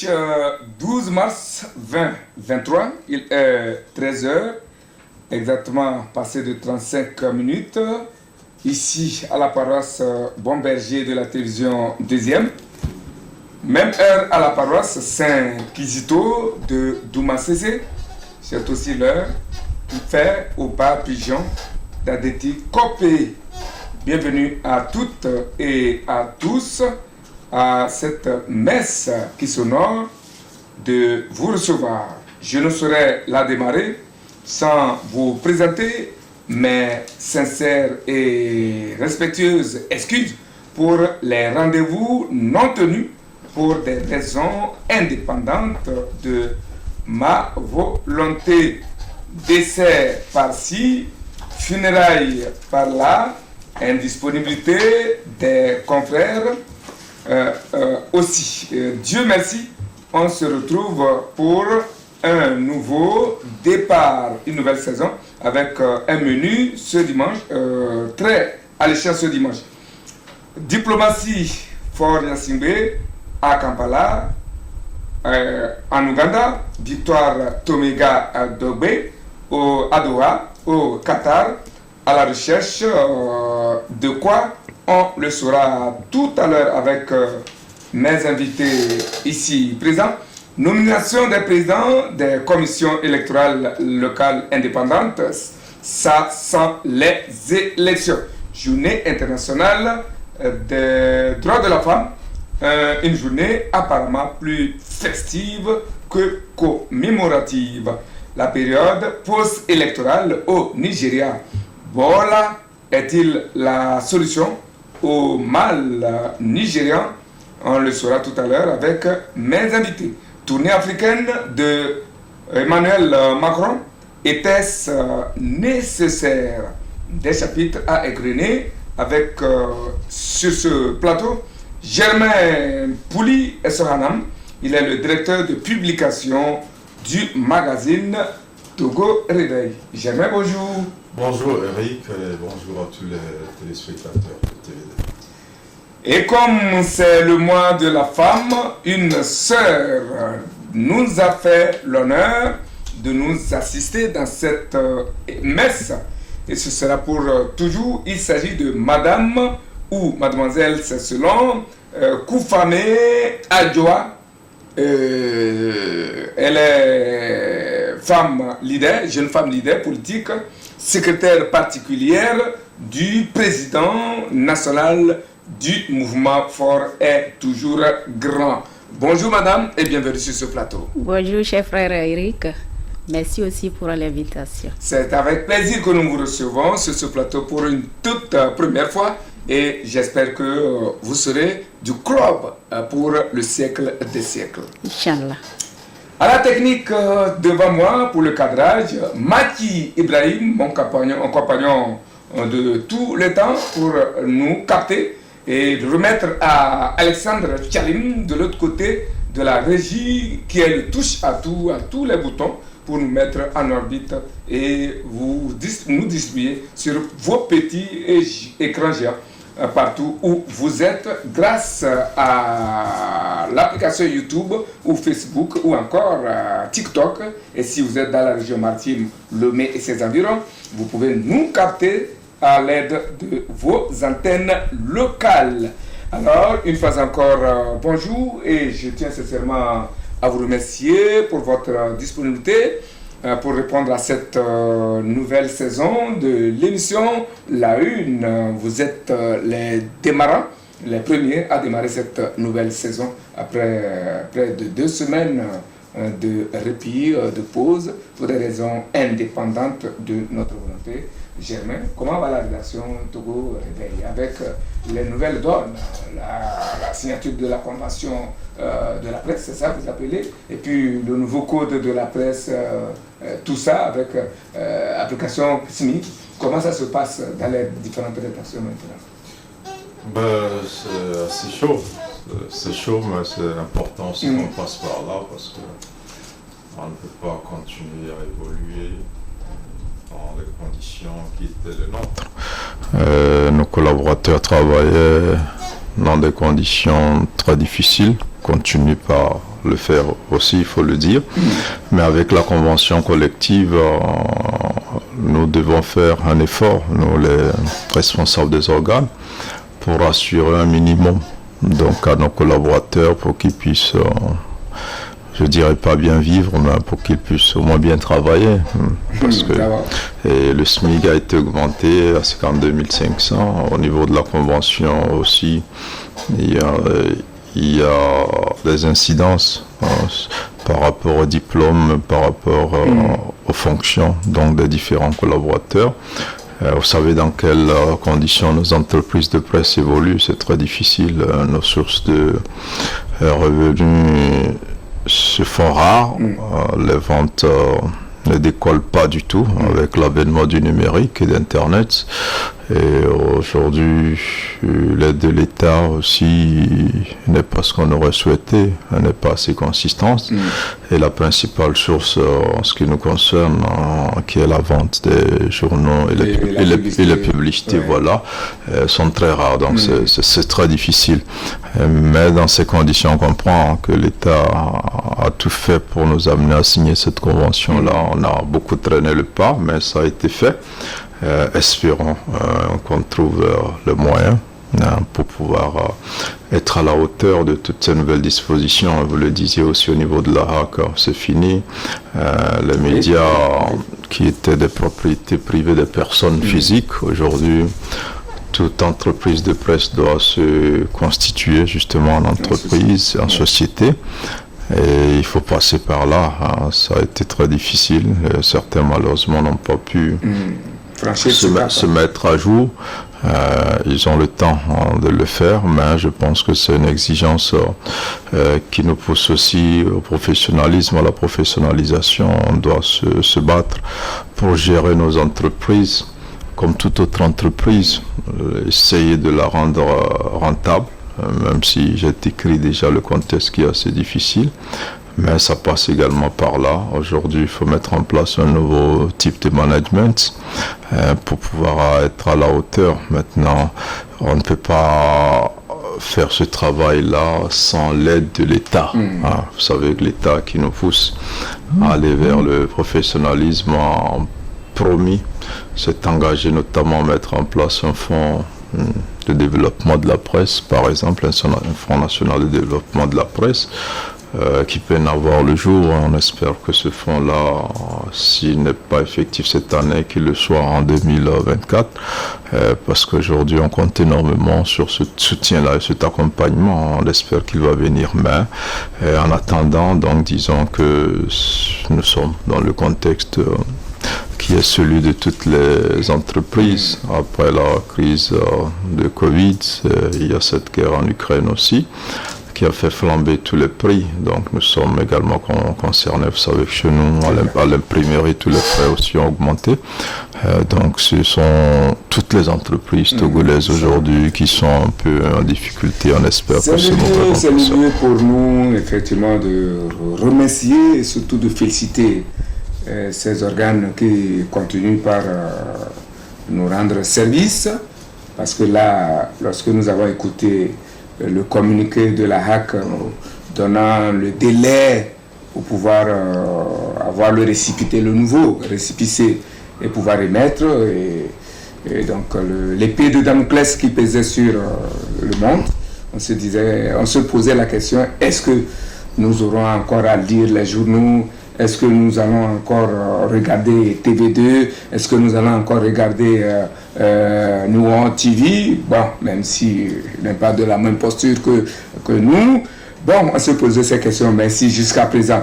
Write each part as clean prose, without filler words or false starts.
12 mars 2023, il est 13h, exactement passé de 35 minutes, ici à la paroisse Bon Berger de la télévision deuxième. Même heure à la paroisse Saint-Kizito de Doumassese. C'est aussi l'heure qui fait au bar Pigeon d'Adeti Copé. Bienvenue à toutes et à tous à cette messe qui s'honore de vous recevoir. Je ne saurais la démarrer sans vous présenter mes sincères et respectueuses excuses pour les rendez-vous non tenus pour des raisons indépendantes de ma volonté. Décès par-ci, funérailles par-là, indisponibilité des confrères aussi. Dieu merci, on se retrouve pour un nouveau départ, une nouvelle saison avec un menu ce dimanche, très alléchant ce dimanche. Diplomatie Fort Gnassingbé à Kampala, en Ouganda, victoire Tomega Dogbe à Doha, au Qatar, à la recherche de quoi on le saura tout à l'heure avec mes invités ici présents. Nomination des présidents des commissions électorales locales indépendantes, ça sent les élections. Journée internationale des droits de la femme, une journée apparemment plus festive que commémorative. La période post-électorale au Nigeria. Voilà est-il la solution au mal nigérian? On le saura tout à l'heure avec mes invités. Tournée africaine de Emmanuel Macron, était-ce nécessaire? Des chapitres à égrener avec sur ce plateau Germain Pouli Essohanam. Il est le directeur de publication du magazine Togo Réveil. Germain, bonjour. Bonjour Eric et bonjour à tous les téléspectateurs de TVD. Et comme c'est le mois de la femme, une sœur nous a fait l'honneur de nous assister dans cette messe. Et ce sera pour toujours. Il s'agit de Madame ou Mademoiselle, c'est selon Koufame Adjoa. Elle est femme leader, jeune femme leader politique, secrétaire particulière du président national du mouvement Fort est toujours grand. Bonjour madame et bienvenue sur ce plateau. Bonjour cher frère Eric, merci aussi pour l'invitation. C'est avec plaisir que nous vous recevons sur ce plateau pour une toute première fois et j'espère que vous serez du club pour le siècle des siècles. Inch'Allah. À la technique devant moi pour le cadrage, Maki Ibrahim, mon compagnon de tout le temps pour nous capter et de remettre à Alexandre Tchalim de l'autre côté de la régie qui est le touche à tous les boutons pour nous mettre en orbite et nous distribuer sur vos petits écrans géants partout où vous êtes grâce à l'application YouTube ou Facebook ou encore TikTok. Et si vous êtes dans la région maritime, Lomé et ses environs, vous pouvez nous capter à l'aide de vos antennes locales. Alors, une fois encore, bonjour et je tiens sincèrement à vous remercier pour votre disponibilité pour répondre à cette nouvelle saison de l'émission La Une. Vous êtes les démarrants, les premiers à démarrer cette nouvelle saison après près de 2 semaines de répit, de pause, pour des raisons indépendantes de notre volonté. Germain, comment va la relation Togo Réveil avec les nouvelles donnes, la signature de la convention de la presse, c'est ça que vous appelez, et puis le nouveau code de la presse, tout ça avec application SMI. Comment ça se passe dans les différentes rédactions maintenant? C'est assez chaud. C'est chaud, mais c'est important si on passe par là parce qu'on ne peut pas continuer à évoluer dans les conditions qui étaient les nôtres. Nos collaborateurs travaillaient dans des conditions très difficiles, continuent par le faire aussi, il faut le dire. Mais avec la convention collective, nous devons faire un effort, nous les responsables des organes, pour assurer un minimum donc à nos collaborateurs pour qu'ils puissent, je dirais pas bien vivre, mais pour qu'ils puissent au moins bien travailler. Parce que et le SMIC a été augmenté à 52 500. Au niveau de la convention aussi, il y a des incidences par rapport aux diplômes, par rapport aux fonctions donc des différents collaborateurs. Vous savez dans quelles conditions nos entreprises de presse évoluent, c'est très difficile. Nos sources de revenus se font rares, les ventes ne décollent pas du tout avec l'avènement du numérique et d'Internet. Et aujourd'hui, l'aide de l'État aussi n'est pas ce qu'on aurait souhaité, elle n'est pas assez consistante. Et la principale source en ce qui nous concerne, qui est la vente des journaux et les publicités, voilà, sont très rares. Donc c'est très difficile. Mais dans ces conditions, on comprend que l'État a tout fait pour nous amener à signer cette convention-là. On a beaucoup traîné le pas, mais ça a été fait. Espérons qu'on trouve le moyen pour pouvoir être à la hauteur de toutes ces nouvelles dispositions. Vous le disiez aussi au niveau de la HAC, c'est fini. Les médias qui étaient des propriétés privées des personnes physiques, aujourd'hui, toute entreprise de presse doit se constituer justement en entreprise, en société. Et il faut passer par là. Ça a été très difficile. Certains, malheureusement, n'ont pas pu se mettre à jour. Ils ont le temps de le faire, mais je pense que c'est une exigence qui nous pousse aussi au professionnalisme, à la professionnalisation. On doit se battre pour gérer nos entreprises comme toute autre entreprise, essayer de la rendre rentable, même si j'ai écrit déjà le contexte qui est assez difficile. Mais ça passe également par là. Aujourd'hui, il faut mettre en place un nouveau type de management pour pouvoir être à la hauteur. Maintenant, on ne peut pas faire ce travail-là sans l'aide de l'État. Vous savez que l'État qui nous pousse à aller vers le professionnalisme a promis, s'est engagé notamment à mettre en place un fonds de développement de la presse, par exemple, un fonds national de développement de la presse, qui peine à voir le jour. On espère que ce fonds-là, s'il n'est pas effectif cette année, qu'il le soit en 2024, parce qu'aujourd'hui on compte énormément sur ce soutien-là et cet accompagnement. On espère qu'il va venir, mais en attendant, donc disons que nous sommes dans le contexte qui est celui de toutes les entreprises. Après la crise de Covid, il y a cette guerre en Ukraine aussi, qui a fait flamber tous les prix. Donc nous sommes également concernés. Vous savez que chez nous, à l'imprimerie, tous les frais aussi ont augmenté. Donc ce sont toutes les entreprises togolaises aujourd'hui qui sont un peu en difficulté. On espère que c'est le lieu pour nous, effectivement, de remercier et surtout de féliciter ces organes qui continuent par nous rendre service. Parce que là, lorsque nous avons écouté le communiqué de la HAC donnant le délai pour pouvoir avoir le récipité, le nouveau récipicé, et pouvoir émettre, et donc l'épée de Damoclès qui pesait sur le monde, on se posait la question, est-ce que nous aurons encore à lire les journaux? Est-ce que nous allons encore regarder TV2? Est-ce que nous allons encore regarder Nuon TV? Bon, même si n'est pas de la même posture que nous. Bon, on se posait ces questions, mais si jusqu'à présent,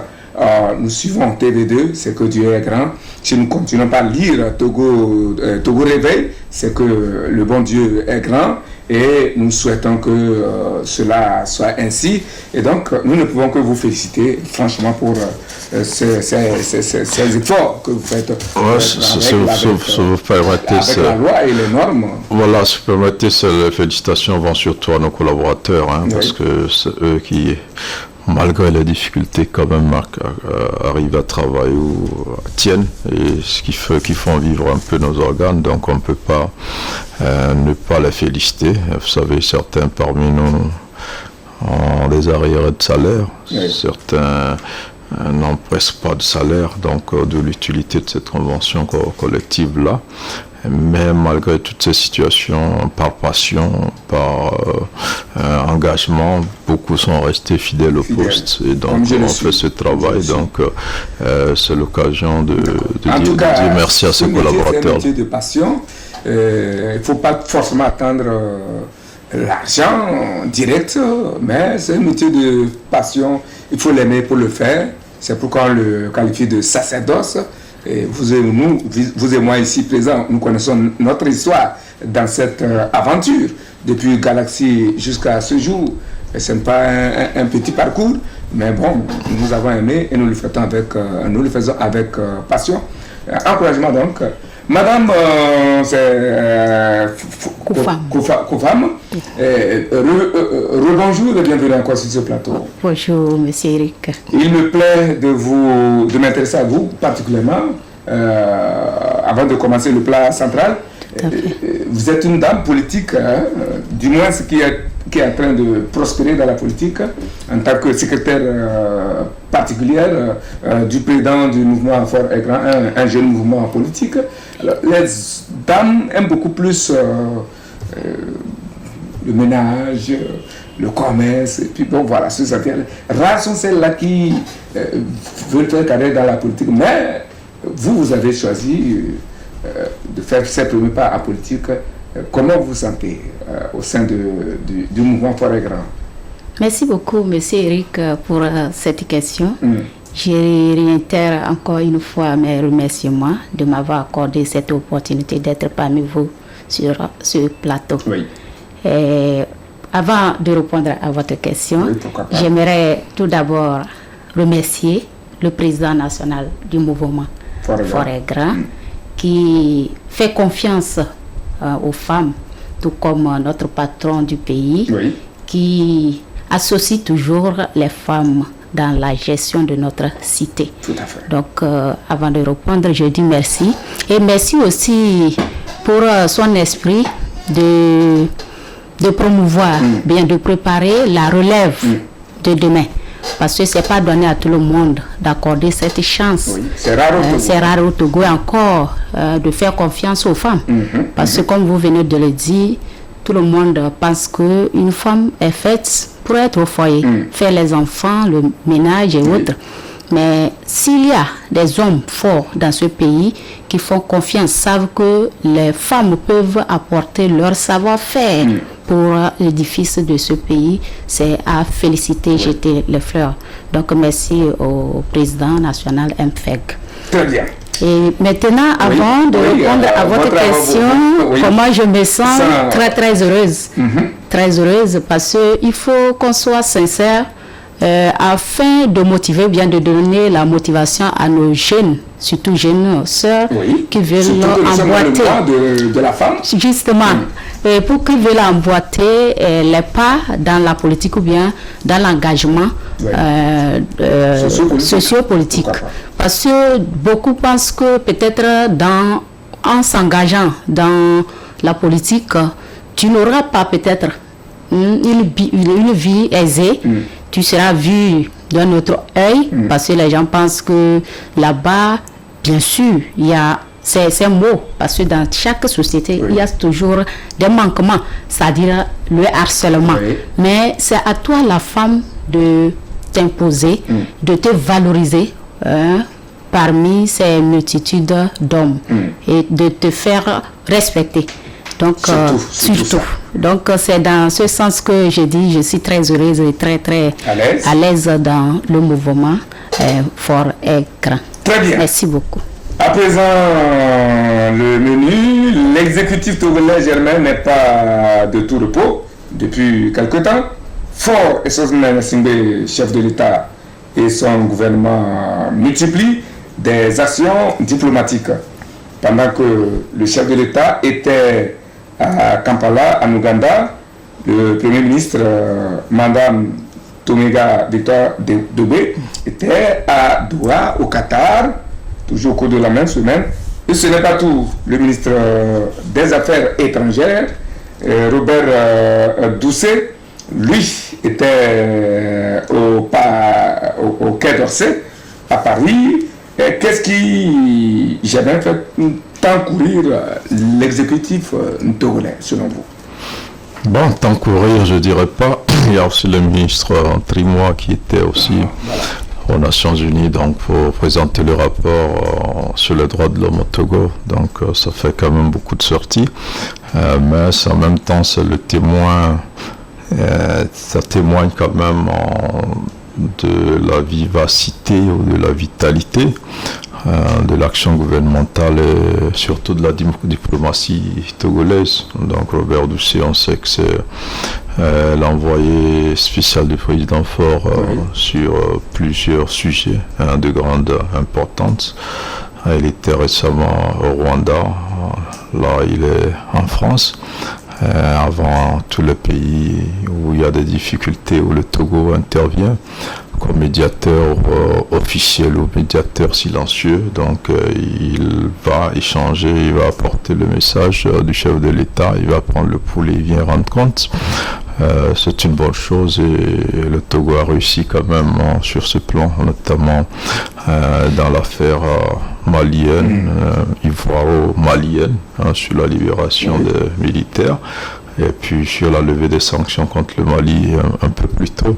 nous suivons TV2, c'est que Dieu est grand. Si nous continuons pas à lire Togo Réveil, c'est que le bon Dieu est grand. Et nous souhaitons que cela soit ainsi. Et donc, nous ne pouvons que vous féliciter, franchement, pour ces efforts que vous faites avec la loi et les normes. Voilà, si vous permettez, les félicitations vont surtout à nos collaborateurs, parce que c'est eux qui, malgré les difficultés, quand même, arrivent à travailler ou tiennent, et ce qui font vivre un peu nos organes. Donc on ne peut pas ne pas les féliciter. Vous savez, certains parmi nous ont des arriérés de salaire. Oui. Certains n'ont presque pas de salaire, donc de l'utilité de cette convention collective-là. Mais malgré toutes ces situations, par passion, par engagement, beaucoup sont restés fidèles au poste. Et donc, on fait ce travail. Donc, c'est l'occasion de dire merci à ses collaborateurs. C'est un métier de passion. Il ne faut pas forcément attendre l'argent direct, mais c'est un métier de passion. Il faut l'aimer pour le faire. C'est pourquoi on le qualifie de sacerdoce. Et vous et moi ici présents, nous connaissons notre histoire dans cette aventure, depuis Galaxy jusqu'à ce jour. Ce n'est pas un petit parcours, mais bon, nous avons aimé et nous le faisons avec passion. Encouragement donc. Madame Koufam, rebonjour et bienvenue encore sur ce plateau. Bonjour, monsieur Eric. Il me plaît de m'intéresser à vous particulièrement avant de commencer le plat central. Vous êtes une dame politique, du moins ce qui est en train de prospérer dans la politique, en tant que secrétaire particulière du président du mouvement Fort et Grand, un jeune mouvement politique. Alors, les dames aiment beaucoup plus le ménage, le commerce, et puis bon voilà, rares sont celles-là qui veulent faire carrière dans la politique, mais vous avez choisi de faire ces premiers pas en politique. Comment vous vous sentez au sein du mouvement Fort et Grand? Merci beaucoup, monsieur Eric, pour cette question. Je réitère encore une fois mes remerciements de m'avoir accordé cette opportunité d'être parmi vous sur ce plateau. Oui. Et avant de répondre à votre question, j'aimerais tout d'abord remercier le président national du mouvement Fort et Grand qui fait confiance aux femmes, tout comme notre patron du pays, qui associe toujours les femmes dans la gestion de notre cité. Tout à fait. Donc, avant de répondre, je dis merci. Et merci aussi pour son esprit de promouvoir, bien de préparer la relève de demain. Parce que ce n'est pas donné à tout le monde d'accorder cette chance. Oui, c'est rare au Togo encore de faire confiance aux femmes. Parce que comme vous venez de le dire, tout le monde pense qu'une femme est faite pour être au foyer, faire les enfants, le ménage et autres. Mais s'il y a des hommes forts dans ce pays qui font confiance, savent que les femmes peuvent apporter leur savoir-faire pour l'édifice de ce pays, c'est à féliciter, jeter les fleurs. Donc merci au président national MFEG. Très bien. Et maintenant, avant de répondre à votre question, comment je me sens très heureuse. Très heureuse parce qu'il faut qu'on soit sincère afin de motiver, bien de donner la motivation à nos jeunes, surtout jeunes sœurs qui veulent emboîter de la femme. Justement, pour qu'ils veulent emboîter les pas dans la politique ou bien dans l'engagement sociopolitique. Parce que beaucoup pensent que peut-être en s'engageant dans la politique, tu n'auras pas peut-être une vie aisée. Tu seras vu d'un autre œil parce que les gens pensent que là-bas, bien sûr, il y a ces mots, parce que dans chaque société, il y a toujours des manquements, c'est-à-dire le harcèlement. Mais c'est à toi, la femme, de t'imposer, de te valoriser parmi ces multitudes d'hommes et de te faire respecter. Donc, surtout. Donc, c'est dans ce sens que je dis, je suis très heureuse et très à l'aise dans le mouvement Fort et Grand. Très bien. Merci beaucoup. À présent, le menu, l'exécutif togolais Germain n'est pas de tout repos depuis quelque temps. Fort et Sosna Singbe, chef de l'État et son gouvernement multiplient des actions diplomatiques. Pendant que le chef de l'État était à Kampala, en Ouganda, le Premier ministre, Madame Tomega Victor Dobé, était à Doha, au Qatar, toujours au cours de la même semaine. Et ce n'est pas tout. Le ministre des Affaires étrangères, Robert Doucet, lui était au Quai d'Orsay, à Paris. Qu'est-ce qui jamais fait tant courir l'exécutif togolais, selon vous? Bon, tant courir, je dirais pas. Il y a aussi le ministre Trimois qui était aussi aux Nations Unies donc pour présenter le rapport sur les droits de l'homme au Togo. Donc ça fait quand même beaucoup de sorties. Mais en même temps, c'est le témoin. Ça témoigne quand même de la vivacité ou de la vitalité de l'action gouvernementale et surtout de la diplomatie togolaise. Donc Robert Doucet, on sait que c'est l'envoyé spécial du président Faure sur plusieurs sujets de grande importance. Il était récemment au Rwanda, là il est en France. Avant tous les pays où il y a des difficultés, où le Togo intervient comme médiateur officiel ou médiateur silencieux. Donc il va échanger, il va apporter le message du chef de l'État, il va prendre le pouls et il vient rendre compte. C'est une bonne chose et le Togo a réussi quand même sur ce plan, notamment dans l'affaire malienne, ivoiro-malienne, sur la libération des militaires et puis sur la levée des sanctions contre le Mali un peu plus tôt.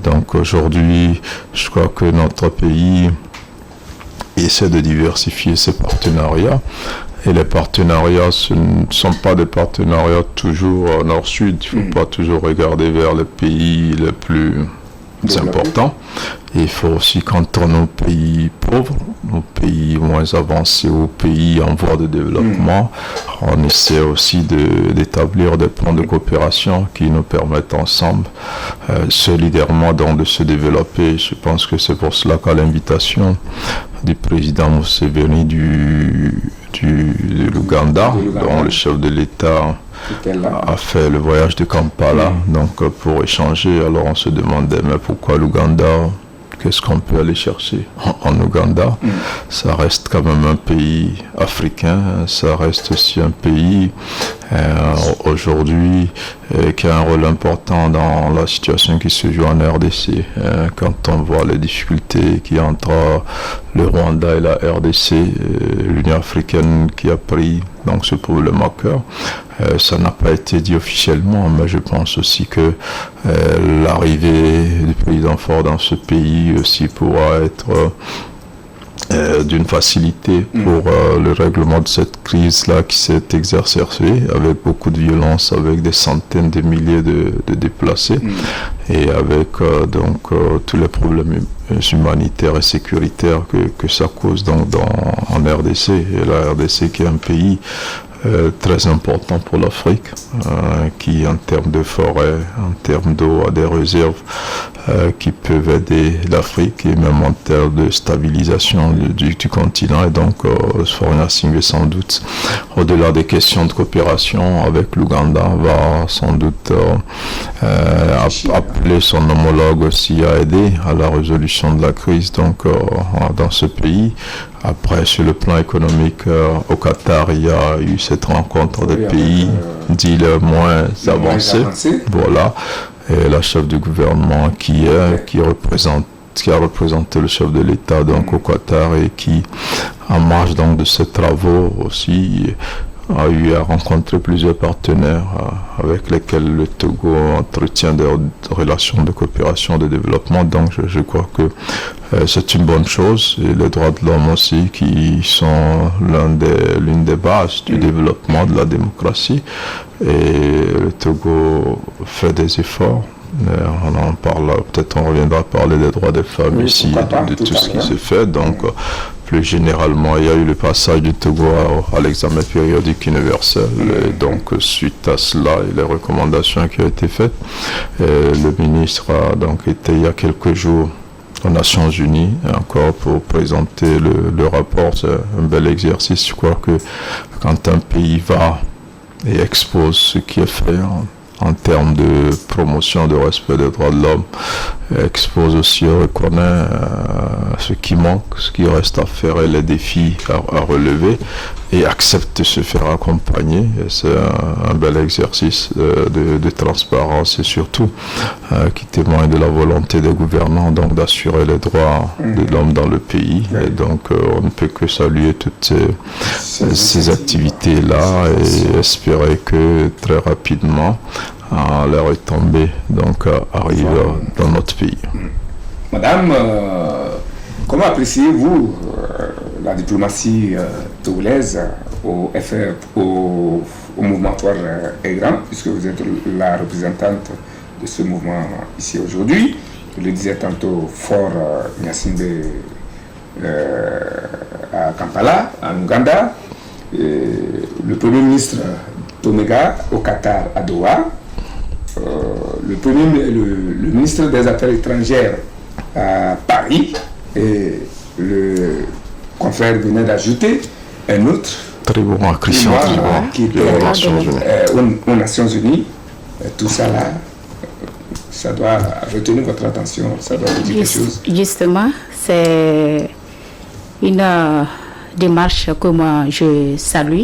Donc aujourd'hui, je crois que notre pays essaie de diversifier ses partenariats. Et les partenariats, ce ne sont pas des partenariats toujours nord-sud. Il ne faut pas toujours regarder vers les pays les plus importants. Et il faut aussi qu'entre nos pays pauvres, nos pays moins avancés, aux pays en voie de développement, on essaie aussi d'établir des plans de coopération qui nous permettent ensemble, solidairement, donc, de se développer. Je pense que c'est pour cela qu'à l'invitation du président Museveni de l'Ouganda, dont le chef de l'État a fait le voyage de Kampala, donc pour échanger. Alors on se demandait, mais pourquoi l'Ouganda? Qu'est-ce qu'on peut aller chercher en Ouganda? Ça reste quand même un pays africain, ça reste aussi un pays aujourd'hui qui a un rôle important dans la situation qui se joue en RDC. Quand on voit les difficultés qu'il y a entre le Rwanda et la RDC, l'Union africaine qui a pris donc ce problème à cœur. Ça n'a pas été dit officiellement, mais je pense aussi que l'arrivée du président Faure dans ce pays aussi pourra être d'une facilité pour le règlement de cette crise-là qui s'est exercée avec beaucoup de violence, avec des centaines de milliers de déplacés et avec tous les problèmes humanitaires et sécuritaires que ça cause donc en RDC. Et la RDC qui est un pays très important pour l'Afrique, qui en termes de forêt, en termes d'eau, a des réserves qui peuvent aider l'Afrique et même en termes de stabilisation du continent. Et donc, Faure Gnassingbé, sans doute, au-delà des questions de coopération avec l'Ouganda, va sans doute appeler son homologue aussi à aider à la résolution de la crise donc, dans ce pays. Après, sur le plan économique, au Qatar, il y a eu cette rencontre des pays dits les moins avancés. Voilà. Et la chef du gouvernement qui a représenté le chef de l'État donc au Qatar et qui, en marge donc de ces travaux aussi, a eu à rencontrer plusieurs partenaires avec lesquels le Togo entretient des relations de coopération, de développement. Donc je crois que c'est une bonne chose. Et les droits de l'homme aussi qui sont l'une des bases du développement de la démocratie. Et le Togo fait des efforts. On en parle, peut-être on reviendra parler des droits des femmes ici, de tout ce qui se fait. Donc, plus généralement, il y a eu le passage du Togo à l'examen périodique universel. Et donc, suite à cela et les recommandations qui ont été faites, le ministre a donc été il y a quelques jours aux Nations Unies, encore pour présenter le rapport. C'est un bel exercice. Je crois que quand un pays va et expose ce qui est fait en termes de promotion, de respect des droits de l'homme expose aussi, reconnaît ce qui manque, ce qui reste à faire et les défis à relever, et accepte de se faire accompagner. C'est un bel exercice de transparence et surtout qui témoigne de la volonté des gouvernants donc d'assurer les droits de l'homme dans le pays. Et donc on ne peut que saluer toutes ces activités-là et espérer que très rapidement les retombées donc arrivent dans notre pays. Madame, comment appréciez-vous la diplomatie togolaise au mouvement Toire et Grand, puisque vous êtes la représentante de ce mouvement ici aujourd'hui? Je le disais tantôt, Fort Gnassingbé à Kampala, en Ouganda, le Premier ministre Tomega au Qatar, à Doha, le ministre des Affaires étrangères à Paris, et le confrère venait d'ajouter un autre Tribourg, Christian Tribourg, qui était aux Nations Unies. Tout ça là, ça doit retenir votre attention, ça doit vous dire quelque chose. Justement, c'est une démarche que moi je salue.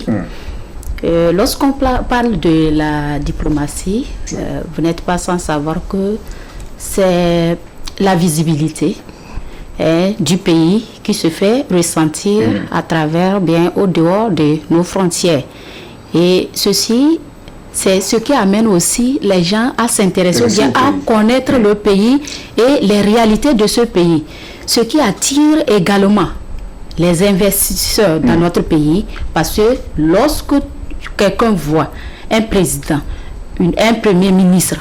Lorsqu'on parle de la diplomatie, vous n'êtes pas sans savoir que c'est la visibilité du pays qui se fait ressentir à travers, bien au dehors de nos frontières. Et ceci, c'est ce qui amène aussi les gens à s'intéresser ou bien à connaître le pays et les réalités de ce pays. Ce qui attire également les investisseurs dans notre pays, parce que lorsque quelqu'un voit un président, un premier ministre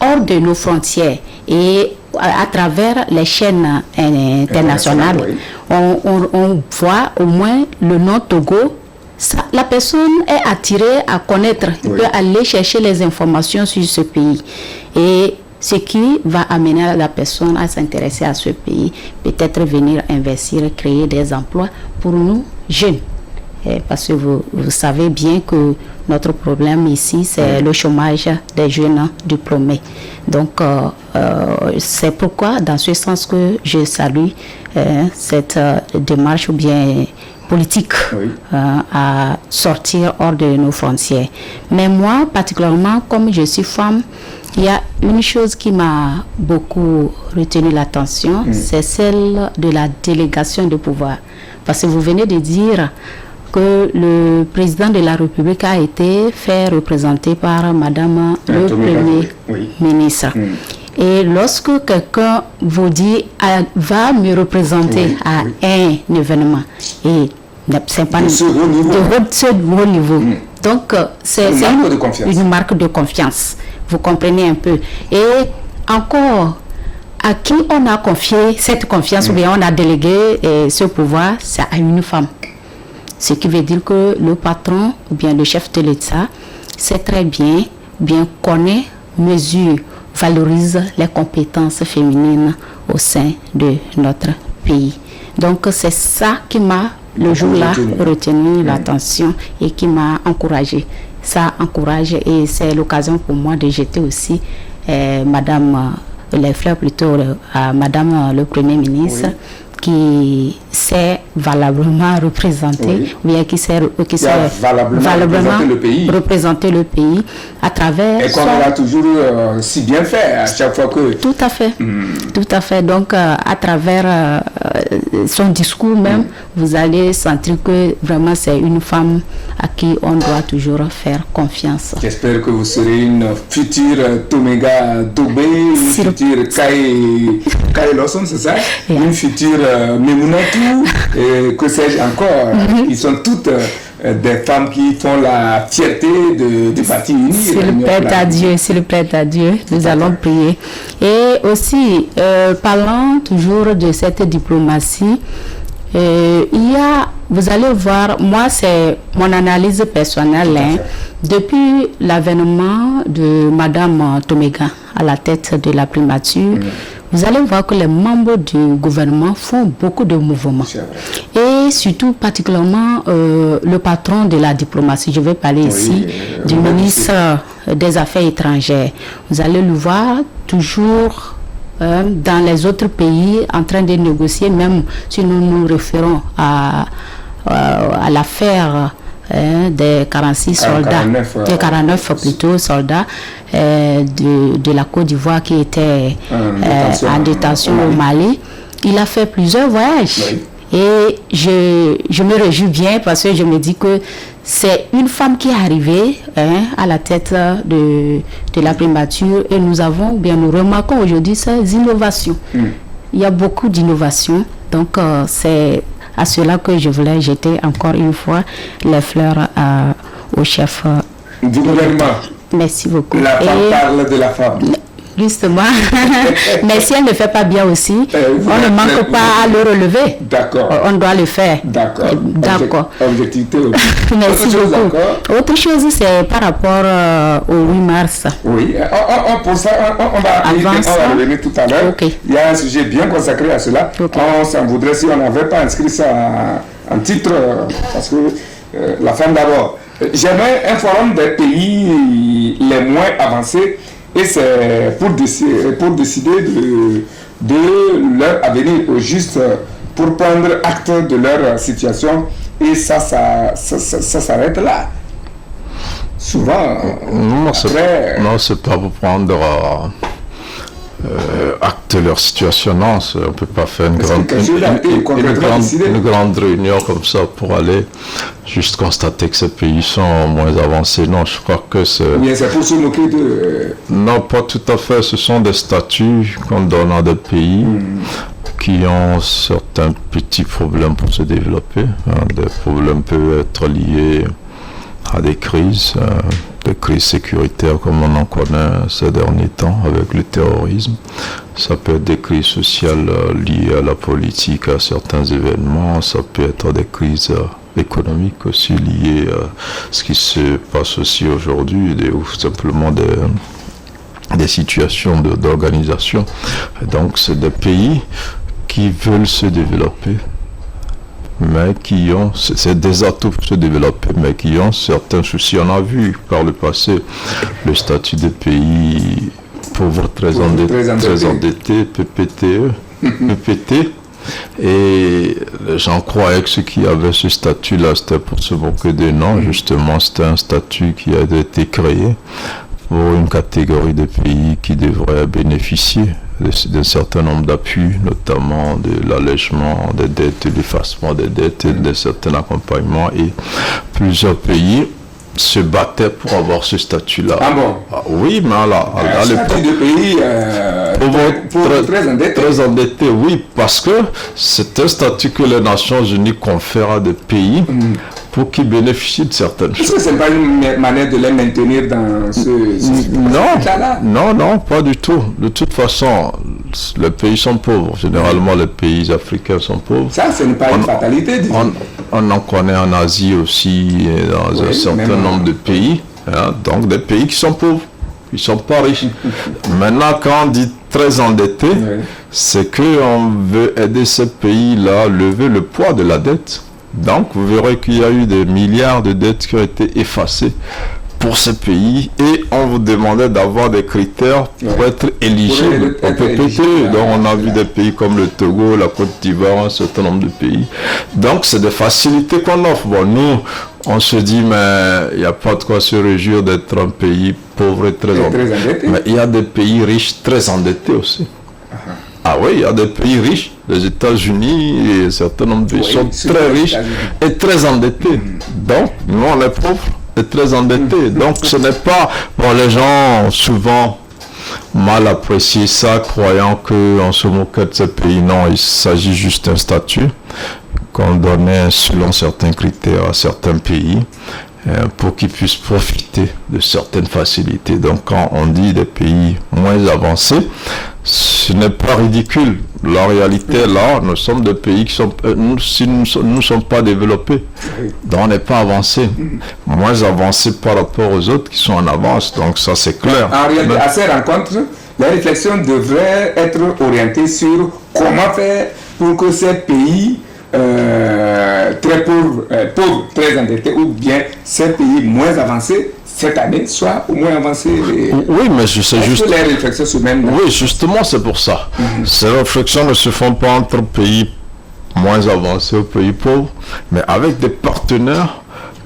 hors de nos frontières et à travers les chaînes internationales, on voit au moins le nom Togo. La personne est attirée à connaître, il peut aller chercher les informations sur ce pays. Et ce qui va amener la personne à s'intéresser à ce pays, peut-être venir investir, créer des emplois pour nous jeunes. Parce que vous savez bien que notre problème ici, c'est le chômage des jeunes diplômés. Donc, c'est pourquoi, dans ce sens que je salue cette démarche ou bien politique à sortir hors de nos frontières. Mais moi, particulièrement, comme je suis femme, il y a une chose qui m'a beaucoup retenu l'attention, c'est celle de la délégation de pouvoir. Parce que vous venez de dire que le président de la République a été fait représenter par Madame le Premier ministre. Et lorsque quelqu'un vous dit va me représenter à un événement, et c'est pas de ce haut niveau, donc c'est une marque de confiance. Vous comprenez un peu. Et encore, à qui on a confié cette confiance ou bien on a délégué ce pouvoir, c'est à une femme. Ce qui veut dire que le patron ou bien le chef de l'État sait très bien connaît, mesure, valorise les compétences féminines au sein de notre pays. Donc c'est ça qui m'a, le jour-là, retenu l'attention et qui m'a encouragé. Ça encourage et c'est l'occasion pour moi de jeter aussi Madame les fleurs plutôt à Madame le Premier ministre qui s'est valablement représenté, bien qui s'est valablement représenter le pays à travers... Et qu'on l'a toujours si bien fait à chaque fois que... Tout à fait, tout à fait. Donc à travers son discours même, vous allez sentir que vraiment c'est une femme à qui on doit toujours faire confiance. J'espère que vous serez une future Tomega Dobé, une future Kaye Lawson, c'est ça? Une future Memunatu, et que sais-je encore. Ils sont toutes des femmes qui font la fierté du parti uni. C'est le prêtre à Dieu, c'est le prêtre à Dieu. Nous allons prier. Et aussi, parlant toujours de cette diplomatie, il y a, vous allez voir, moi c'est mon analyse personnelle, depuis l'avènement de Madame Tomega à la tête de la primature, vous allez voir que les membres du gouvernement font beaucoup de mouvements. Et surtout, particulièrement, le patron de la diplomatie, je vais parler ici du ministre des Affaires étrangères. Vous allez le voir toujours dans les autres pays en train de négocier, même si nous nous référons à l'affaire des 46 soldats, des 49 plutôt soldats de la Côte d'Ivoire qui étaient en détention au Mali. Il a fait plusieurs voyages. Oui. Et je me réjouis bien parce que je me dis que c'est une femme qui est arrivée à la tête de la primature et nous remarquons aujourd'hui ces innovations. Il y a beaucoup d'innovations. Donc c'est à cela que je voulais jeter encore une fois les fleurs au chef du gouvernement. Merci beaucoup. La femme parle de la femme. Justement, mais si elle ne fait pas bien aussi, on ne manque pas à le relever. D'accord. On doit le faire. D'accord. D'accord. Objectivité aussi. Merci beaucoup. Autre chose, c'est par rapport au 8 mars. Oui, pour ça, on va revenir tout à l'heure. Okay. Il y a un sujet bien consacré à cela. Okay. On s'en voudrait si on n'avait pas inscrit ça en titre, parce que la femme d'abord. J'aimerais un forum des pays les moins avancés. Et c'est pour décider de leur avenir, au juste pour prendre acte de leur situation. Et ça s'arrête là. Souvent, non, c'est pas pour prendre acte de leur situation. Non, on ne peut pas faire une grande réunion comme ça pour aller juste constater que ces pays sont moins avancés. Non, je crois que c'est... Oui, c'est pour se moquer de... Non, pas tout à fait. Ce sont des statuts qu'on donne à des pays qui ont certains petits problèmes pour se développer. Des problèmes peuvent être liés à des crises sécuritaires comme on en connaît ces derniers temps avec le terrorisme. Ça peut être des crises sociales liées à la politique, à certains événements. Ça peut être des crises économiques aussi liées à ce qui se passe aussi aujourd'hui, ou simplement des situations d'organisation. Donc c'est des pays qui veulent se développer, mais qui ont, c'est des atouts pour se développer, mais qui ont certains soucis. On a vu par le passé le statut des pays pauvres très endettés, PPT, et les gens croyaient que ceux qui avaient ce statut-là, c'était pour se moquer des noms. Justement, c'était un statut qui a été créé pour une catégorie de pays qui devraient bénéficier d'un certain nombre d'appuis, notamment de l'allègement des dettes, de l'effacement des dettes et de certains accompagnements. Et plusieurs pays se battaient pour avoir ce statut-là. Ah bon? Oui, mais à l'époque, de pays très endettés, oui, parce que c'est un statut que les Nations Unies confèrent à des pays pour qu'ils bénéficient de certaines choses. Est-ce que ce n'est pas une manière de les maintenir dans ce Non, pas du tout. De toute façon, les pays sont pauvres. Généralement, les pays africains sont pauvres. Ça, ce n'est pas une fatalité. On en connaît en Asie aussi, dans un certain nombre de pays. Donc, des pays qui sont pauvres. Ils ne sont pas riches. Maintenant, quand on dit très endettés, c'est qu'on veut aider ces pays-là à lever le poids de la dette. Donc, vous verrez qu'il y a eu des milliards de dettes qui ont été effacées pour ces pays et on vous demandait d'avoir des critères pour être éligible au PPT. Donc, on a vu des pays comme le Togo, la Côte d'Ivoire, un certain nombre de pays. Donc, c'est des facilités qu'on offre. Bon, nous, on se dit, mais il n'y a pas de quoi se réjouir d'être un pays pauvre et très endetté. Mais il y a des pays riches très endettés aussi. Ah oui, il y a des pays riches, les États-Unis et un certain nombre de pays sont très riches et très endettés. Donc, nous, on est pauvres et très endettés. Donc, ce n'est pas... Bon, les gens ont souvent mal apprécié ça, croyant qu'on se moquait de ces pays. Non, il s'agit juste d'un statut qu'on donnait selon certains critères à certains pays pour qu'ils puissent profiter de certaines facilités. Donc, quand on dit des pays moins avancés, ce n'est pas ridicule. La réalité est là, nous sommes des pays qui sont, nous ne sommes pas développés, donc on n'est pas avancés. Moins avancés par rapport aux autres qui sont en avance, donc ça c'est clair. En réalité, à ces rencontres, la réflexion devrait être orientée sur comment faire pour que ces pays très pauvres, très endettés, ou bien ces pays moins avancés cette année soit au moins avancé. Oui, mais je sais juste. Les réflexions se mènent. Oui, justement, c'est pour ça. Ces réflexions ne se font pas entre pays moins avancés ou pays pauvres, mais avec des partenaires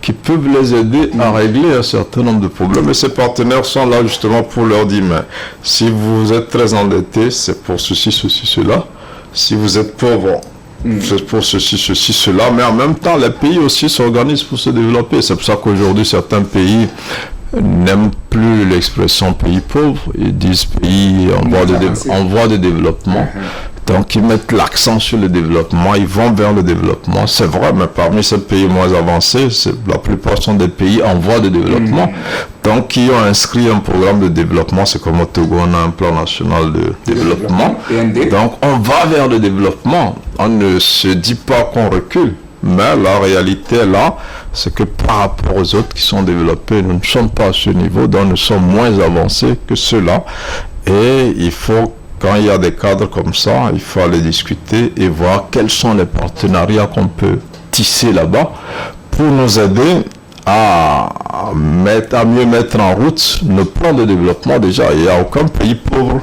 qui peuvent les aider à régler un certain nombre de problèmes. Et ces partenaires sont là justement pour leur dire, mais si vous êtes très endetté, c'est pour ceci, cela. Si vous êtes pauvre, c'est pour ceci, cela. Mais en même temps, les pays aussi s'organisent pour se développer. C'est pour ça qu'aujourd'hui, certains pays n'aiment plus l'expression pays pauvre. Ils disent pays en voie de développement. Donc, ils mettent l'accent sur le développement, ils vont vers le développement. C'est vrai, mais parmi ces pays moins avancés, la plupart sont des pays en voie de développement. Donc, qui ont inscrit un programme de développement. C'est comme au Togo, on a un plan national de développement. Donc, on va vers le développement. On ne se dit pas qu'on recule. Mais la réalité est là, c'est que par rapport aux autres qui sont développés, nous ne sommes pas à ce niveau, donc nous sommes moins avancés que ceux-là. Et il faut, quand il y a des cadres comme ça, il faut aller discuter et voir quels sont les partenariats qu'on peut tisser là-bas pour nous aider à mieux mettre en route nos plans de développement. Déjà, il n'y a aucun pays pauvre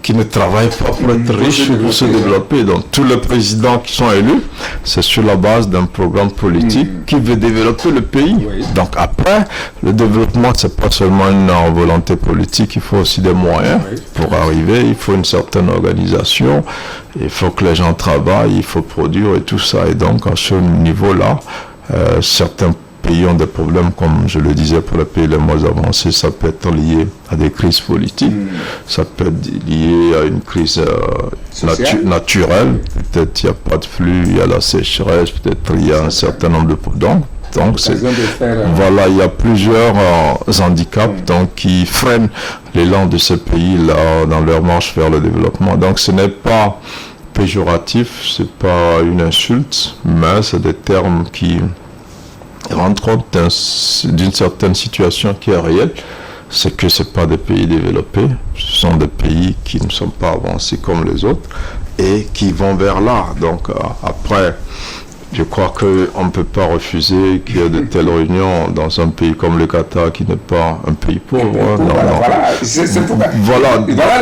qui ne travaillent pas pour être riches ou pour se développer. Donc tous les présidents qui sont élus, c'est sur la base d'un programme politique qui veut développer le pays. Donc après, le développement, c'est pas seulement une volonté politique, il faut aussi des moyens pour arriver, il faut une certaine organisation, il faut que les gens travaillent, il faut produire et tout ça. Et donc à ce niveau-là, certains pays ont des problèmes, comme je le disais, pour les pays les moins avancés. Ça peut être lié à des crises politiques, ça peut être lié à une crise naturelle, peut-être il n'y a pas de flux, il y a la sécheresse, peut-être il y a un certain nombre de problèmes. Donc voilà, il y a plusieurs handicaps donc, qui freinent l'élan de ces pays-là dans leur marche vers le développement. Donc ce n'est pas péjoratif, c'est pas une insulte, mais c'est des termes qui rendre compte d'une certaine situation qui est réelle, c'est que ce pas des pays développés, ce sont des pays qui ne sont pas avancés comme les autres et qui vont vers là. Donc après, je crois qu'on ne peut pas refuser qu'il y ait de telles réunions dans un pays comme le Qatar qui n'est pas un pays pauvre. Voilà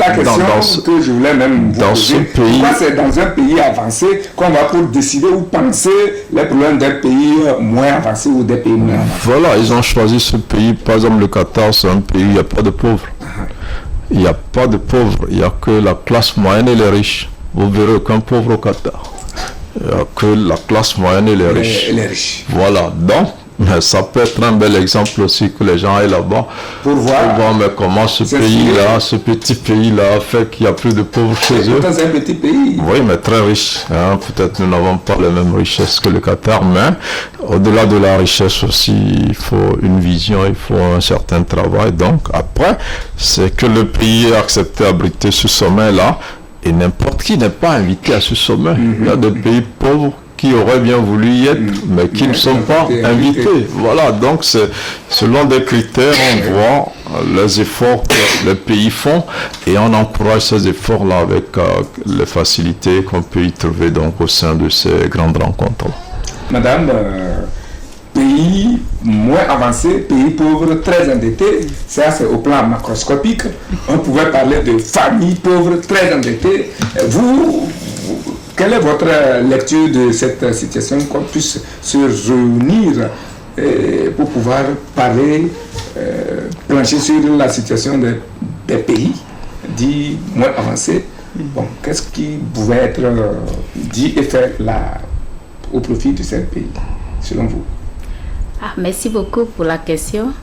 la question que je voulais même vous poser. Pourquoi c'est dans un pays avancé qu'on va pour décider ou penser les problèmes des pays moins avancés ou des pays moins avancés? Voilà, ils ont choisi ce pays. Par exemple, le Qatar, c'est un pays où il n'y a pas de pauvres. Il n'y a pas de pauvres, il n'y a que la classe moyenne et les riches. Vous verrez aucun pauvre au Qatar. Que la classe moyenne et les riches. Voilà, donc ça peut être un bel exemple aussi que les gens aillent là-bas pour voir mais comment ce pays-là, ce petit pays-là fait qu'il n'y a plus de pauvres chez eux. C'est un petit pays. Oui, mais très riche. Hein. Peut-être nous n'avons pas les mêmes richesses que le Qatar, mais au-delà de la richesse aussi, il faut une vision, il faut un certain travail. Donc après, c'est que le pays ait accepté d'abriter ce sommet-là. Et n'importe qui n'est pas invité à ce sommet. Il y a des pays pauvres qui auraient bien voulu y être, mais qui ne sont pas invités. Voilà, donc c'est selon des critères, on voit les efforts que les pays font et on encourage ces efforts-là avec les facilités qu'on peut y trouver donc, au sein de ces grandes rencontres-là. Madame, pays moins avancés, pays pauvres, très endettés, ça c'est au plan macroscopique. On pouvait parler de familles pauvres, très endettées. Vous, quelle est votre lecture de cette situation, qu'on puisse se réunir pour pouvoir parler, plancher sur la situation des pays dits moins avancés? Bon, qu'est-ce qui pouvait être dit et fait là, au profit de ces pays, selon vous? Merci beaucoup pour la question.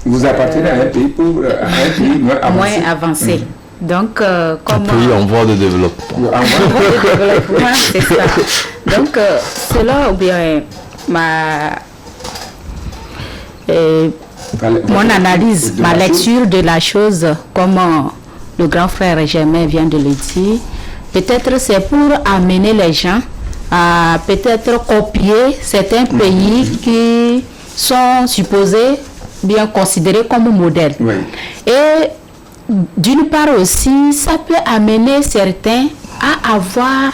Vous appartenez à un pays pauvre, à un pays moins avancé. Donc, comme un pays en voie de développement. En voie de développement, c'est ça. Donc, cela, ou bien mon analyse, ma lecture de la chose, comme le grand frère Germain vient de le dire, peut-être c'est pour amener les gens à peut-être copier certains pays qui sont supposés bien considérés comme modèles. Oui. Et d'une part aussi, ça peut amener certains à avoir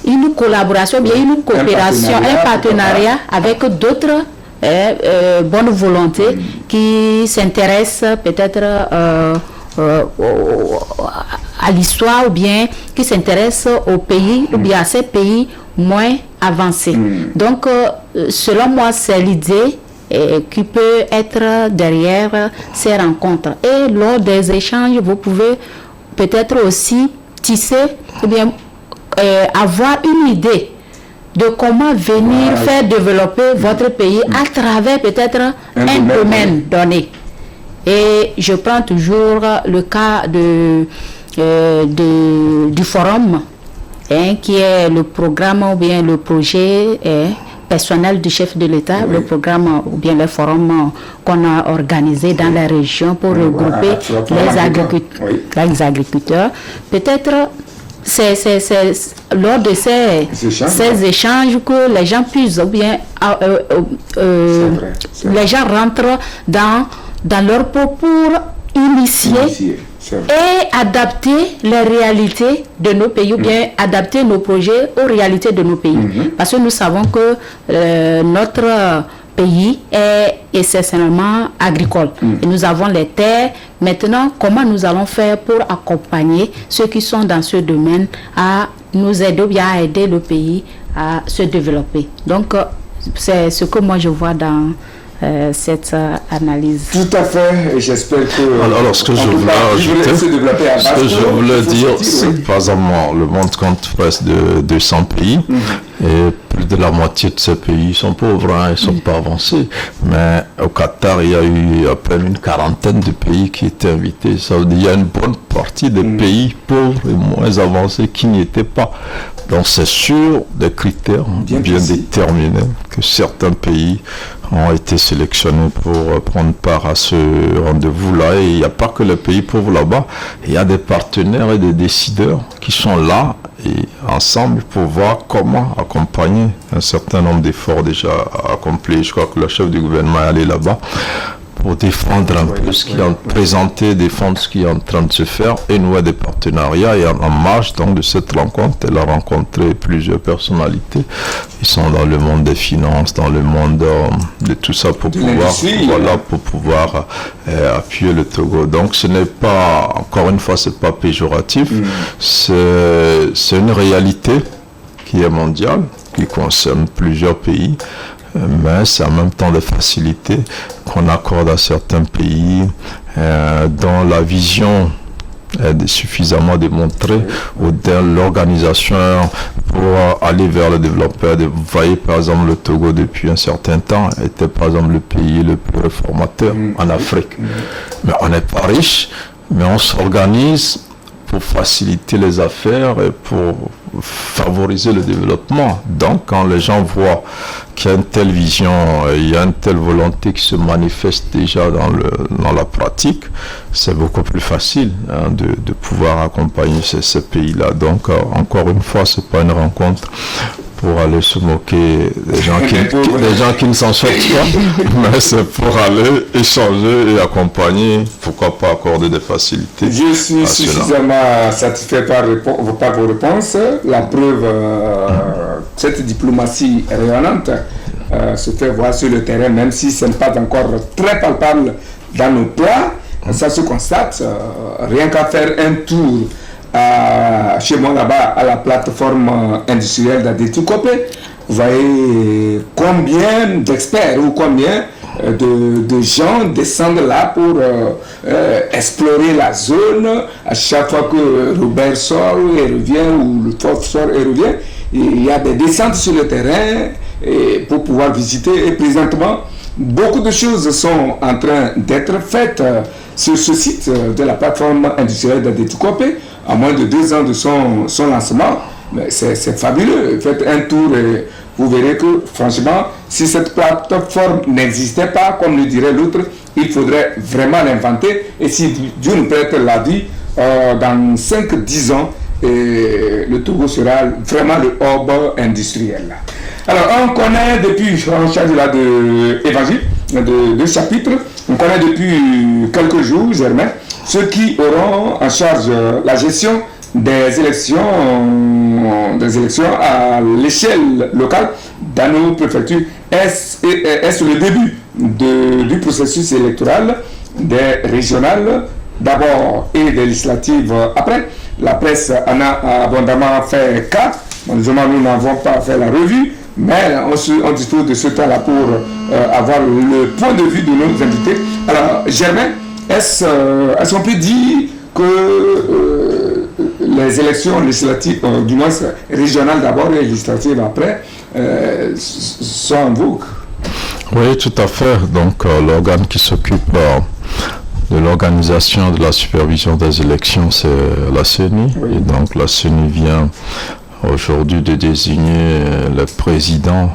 une collaboration, bien une coopération, un partenariat avec d'autres bonne volonté qui s'intéressent peut-être à l'histoire ou bien qui s'intéressent au pays ou bien à ces pays moins avancés. Donc, selon moi, c'est l'idée qui peut être derrière ces rencontres. Et lors des échanges, vous pouvez peut-être aussi tisser ou bien avoir une idée de comment venir faire développer votre pays à travers peut-être un domaine donné. Et je prends toujours le cas du forum, qui est le programme ou bien le projet personnel du chef de l'État, le programme ou bien le forum qu'on a organisé dans la région pour regrouper les agriculteurs. Peut-être c'est lors de ces échanges que les gens puissent ou bien les gens rentrent dans leur peau pour initier et adapter les réalités de nos pays ou bien adapter nos projets aux réalités de nos pays. Parce que nous savons que notre pays est essentiellement agricole. Et nous avons les terres. Maintenant, comment nous allons faire pour accompagner ceux qui sont dans ce domaine à nous aider ou bien à aider le pays à se développer. Donc, c'est ce que moi je vois dans cette analyse. Tout à fait, et j'espère que... Alors, ce que je voulais ajouter, dire, c'est par exemple, le monde compte presque de 200 pays, et plus de la moitié de ces pays sont pauvres, ils ne sont pas avancés. Mais au Qatar, il y a eu à peine une quarantaine de pays qui étaient invités. Ça veut dire qu'il y a une bonne partie des pays pauvres et moins avancés qui n'y étaient pas. Donc c'est sur des critères bien déterminés que certains pays ont été sélectionnés pour prendre part à ce rendez-vous-là. Et il n'y a pas que les pays pauvres là-bas, il y a des partenaires et des décideurs qui sont là et ensemble pour voir comment accompagner un certain nombre d'efforts déjà accomplis. Je crois que le chef du gouvernement est allé là-bas pour défendre un peu ce qui est présenté, défendre ce qui est en train de se faire et nouer des partenariats. Et en marge donc de cette rencontre, elle a rencontré plusieurs personnalités. Ils sont dans le monde des finances, dans le monde de tout ça pour pouvoir appuyer le Togo. Donc ce n'est pas, encore une fois, c'est pas péjoratif, c'est une réalité qui est mondiale, qui concerne plusieurs pays. Mais c'est en même temps des facilités qu'on accorde à certains pays dont la vision est suffisamment démontrée ou dans l'organisation pour aller vers le développement. Vous voyez par exemple le Togo depuis un certain temps était par exemple le pays le plus réformateur en Afrique. Mais on n'est pas riche, mais on s'organise pour faciliter les affaires et pour favoriser le développement. Donc, quand les gens voient qu'il y a une telle vision, il y a une telle volonté qui se manifeste déjà dans la pratique, c'est beaucoup plus facile de pouvoir accompagner ces pays-là. Donc, encore une fois, c'est pas une rencontre pour aller se moquer des gens qui ne s'en sortent pas, mais c'est pour aller échanger et accompagner, pourquoi pas accorder des facilités. Je suis suffisamment satisfait par vos réponses. La preuve, cette diplomatie rayonnante se fait voir sur le terrain, même si ce n'est pas encore très palpable dans nos plats. Ça se constate, rien qu'à faire un tour chez moi là-bas à la plateforme industrielle d'Adétukopé, vous voyez combien d'experts ou combien de gens descendent là pour explorer la zone. À chaque fois que Robert sort et revient ou le Fof sort et revient, il y a des descentes sur le terrain pour pouvoir visiter. Et présentement, beaucoup de choses sont en train d'être faites sur ce site de la plateforme industrielle d'Adétukopé, à moins de 2 ans de son lancement. Mais c'est fabuleux. Faites un tour et vous verrez que, franchement, si cette plateforme n'existait pas, comme le dirait l'autre, il faudrait vraiment l'inventer. Et si Dieu nous prête la vie, dans 5-10 ans, le Togo sera vraiment le hub industriel. Alors, on connaît depuis, on change là de évangile, de chapitre, on connaît depuis quelques jours, Germain, ceux qui auront en charge la gestion des élections à l'échelle locale dans nos préfectures. Est-ce le début du processus électoral des régionales d'abord et des législatives après? La presse en a abondamment fait cas. Malheureusement, nous n'avons pas fait la revue, mais on dispose de ce temps-là pour avoir le point de vue de nos invités. Alors, Germain, est-ce qu'on peut dire que les élections législatives, du moins régionales d'abord et législatives après, sont en vogue? Oui, tout à fait. Donc, l'organe qui s'occupe de l'organisation de la supervision des élections, c'est la CENI. Oui. Et donc, la CENI vient aujourd'hui de désigner les présidents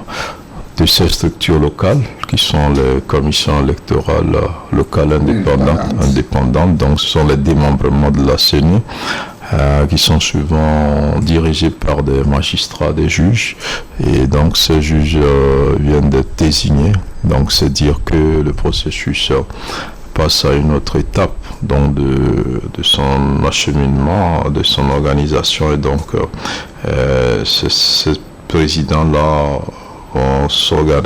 de ces structures locales, qui sont les commissions électorales locales indépendantes. Donc, ce sont les démembrements de la CENI, qui sont souvent dirigés par des magistrats, des juges. Et donc, ces juges viennent d'être désignés. Donc, c'est dire que le processus passe à une autre étape donc de son acheminement, de son organisation. Et donc, ces présidents-là ont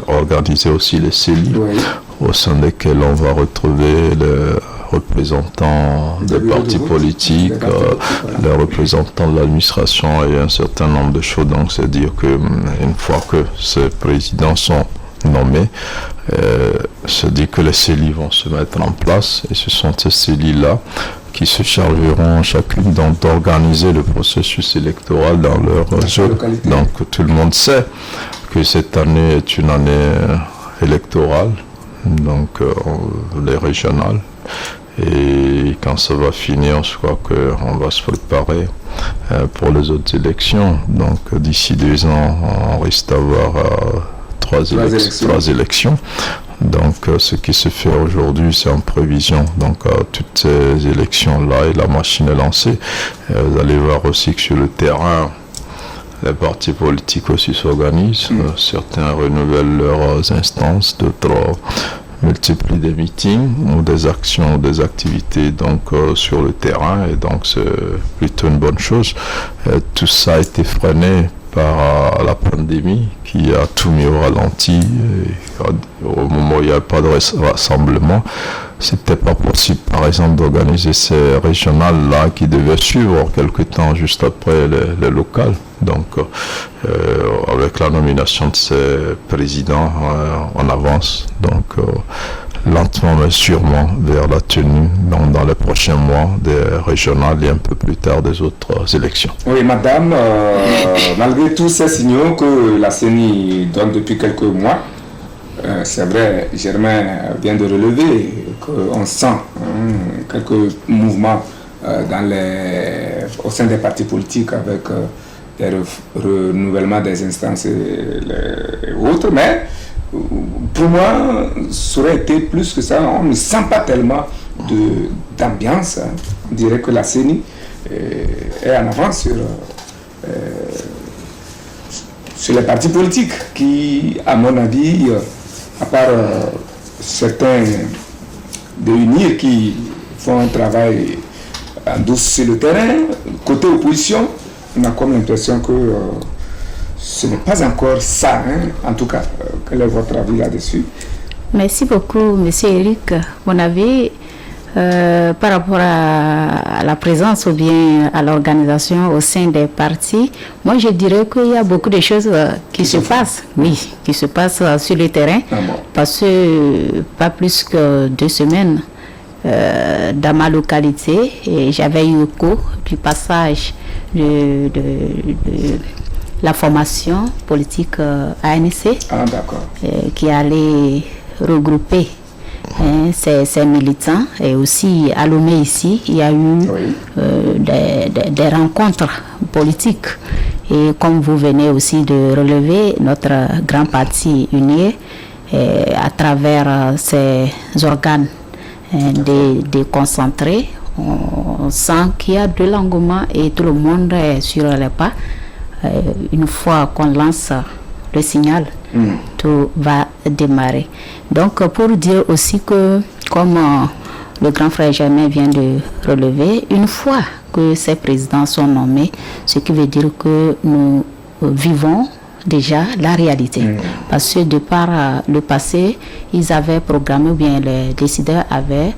organisé aussi les CELI, oui, au sein desquels on va retrouver les représentants des partis politiques, les représentants de l'administration et un certain nombre de choses. Donc, c'est dire qu'une fois que ces présidents sont nommés, c'est dire que les CELI vont se mettre en place, et ce sont ces CELI-là qui se chargeront chacune d'organiser le processus électoral dans leur zone. Donc tout le monde sait que cette année est une année électorale, donc les régionales, et quand ça va finir, je crois qu'on va se préparer pour les autres élections. Donc d'ici 2 ans, on risque d'avoir trois élections. Donc ce qui se fait aujourd'hui, c'est en prévision. Donc toutes ces élections-là, et la machine est lancée. Vous allez voir aussi que sur le terrain, les partis politiques aussi s'organisent. Certains renouvellent leurs instances, d'autres multiplient des meetings ou des actions, des activités donc sur le terrain, et donc c'est plutôt une bonne chose. Tout ça a été freiné par la pandémie qui a tout mis au ralenti. Au moment où il n'y avait pas de rassemblement, c'était pas possible, par exemple, d'organiser ces régionales-là qui devaient suivre quelque temps juste après les locales. Donc, avec la nomination de ces présidents, on avance. Donc, lentement mais sûrement vers la tenue dans les prochains mois des régionales et un peu plus tard des autres élections. Oui, madame, malgré tous ces signaux que la CENI donne depuis quelques mois, c'est vrai, Germain vient de relever qu'on sent quelques mouvements au sein des partis politiques avec des renouvellements des instances et autres, mais pour moi, ça aurait été plus que ça. On ne sent pas tellement d'ambiance. On dirait que la CENI est en avance sur les partis politiques qui, à mon avis, à part certains de l'UNIR qui font un travail en douce sur le terrain, côté opposition, on a comme l'impression que ce n'est pas encore ça, en tout cas. Quel est votre avis là-dessus? Merci beaucoup, M. Eric. Mon avis, par rapport à la présence ou bien à l'organisation au sein des partis, moi je dirais qu'il y a beaucoup de choses qui se passent, oui, qui se passent sur le terrain, parce que pas plus que 2 semaines dans ma localité, et j'avais eu cours du passage de la formation politique ANC, qui allait regrouper ces militants, et aussi à Lomé ici, il y a eu des rencontres politiques. Et comme vous venez aussi de relever, notre grand parti uni, à travers ces organes déconcentrés, on sent qu'il y a de l'engouement et tout le monde est sur les pas. Une fois qu'on lance le signal, tout va démarrer. Donc, pour dire aussi que, comme le grand frère Germain vient de relever, une fois que ces présidents sont nommés, ce qui veut dire que nous vivons déjà la réalité. Parce que de par le passé, ils avaient programmé, ou bien les décideurs avaient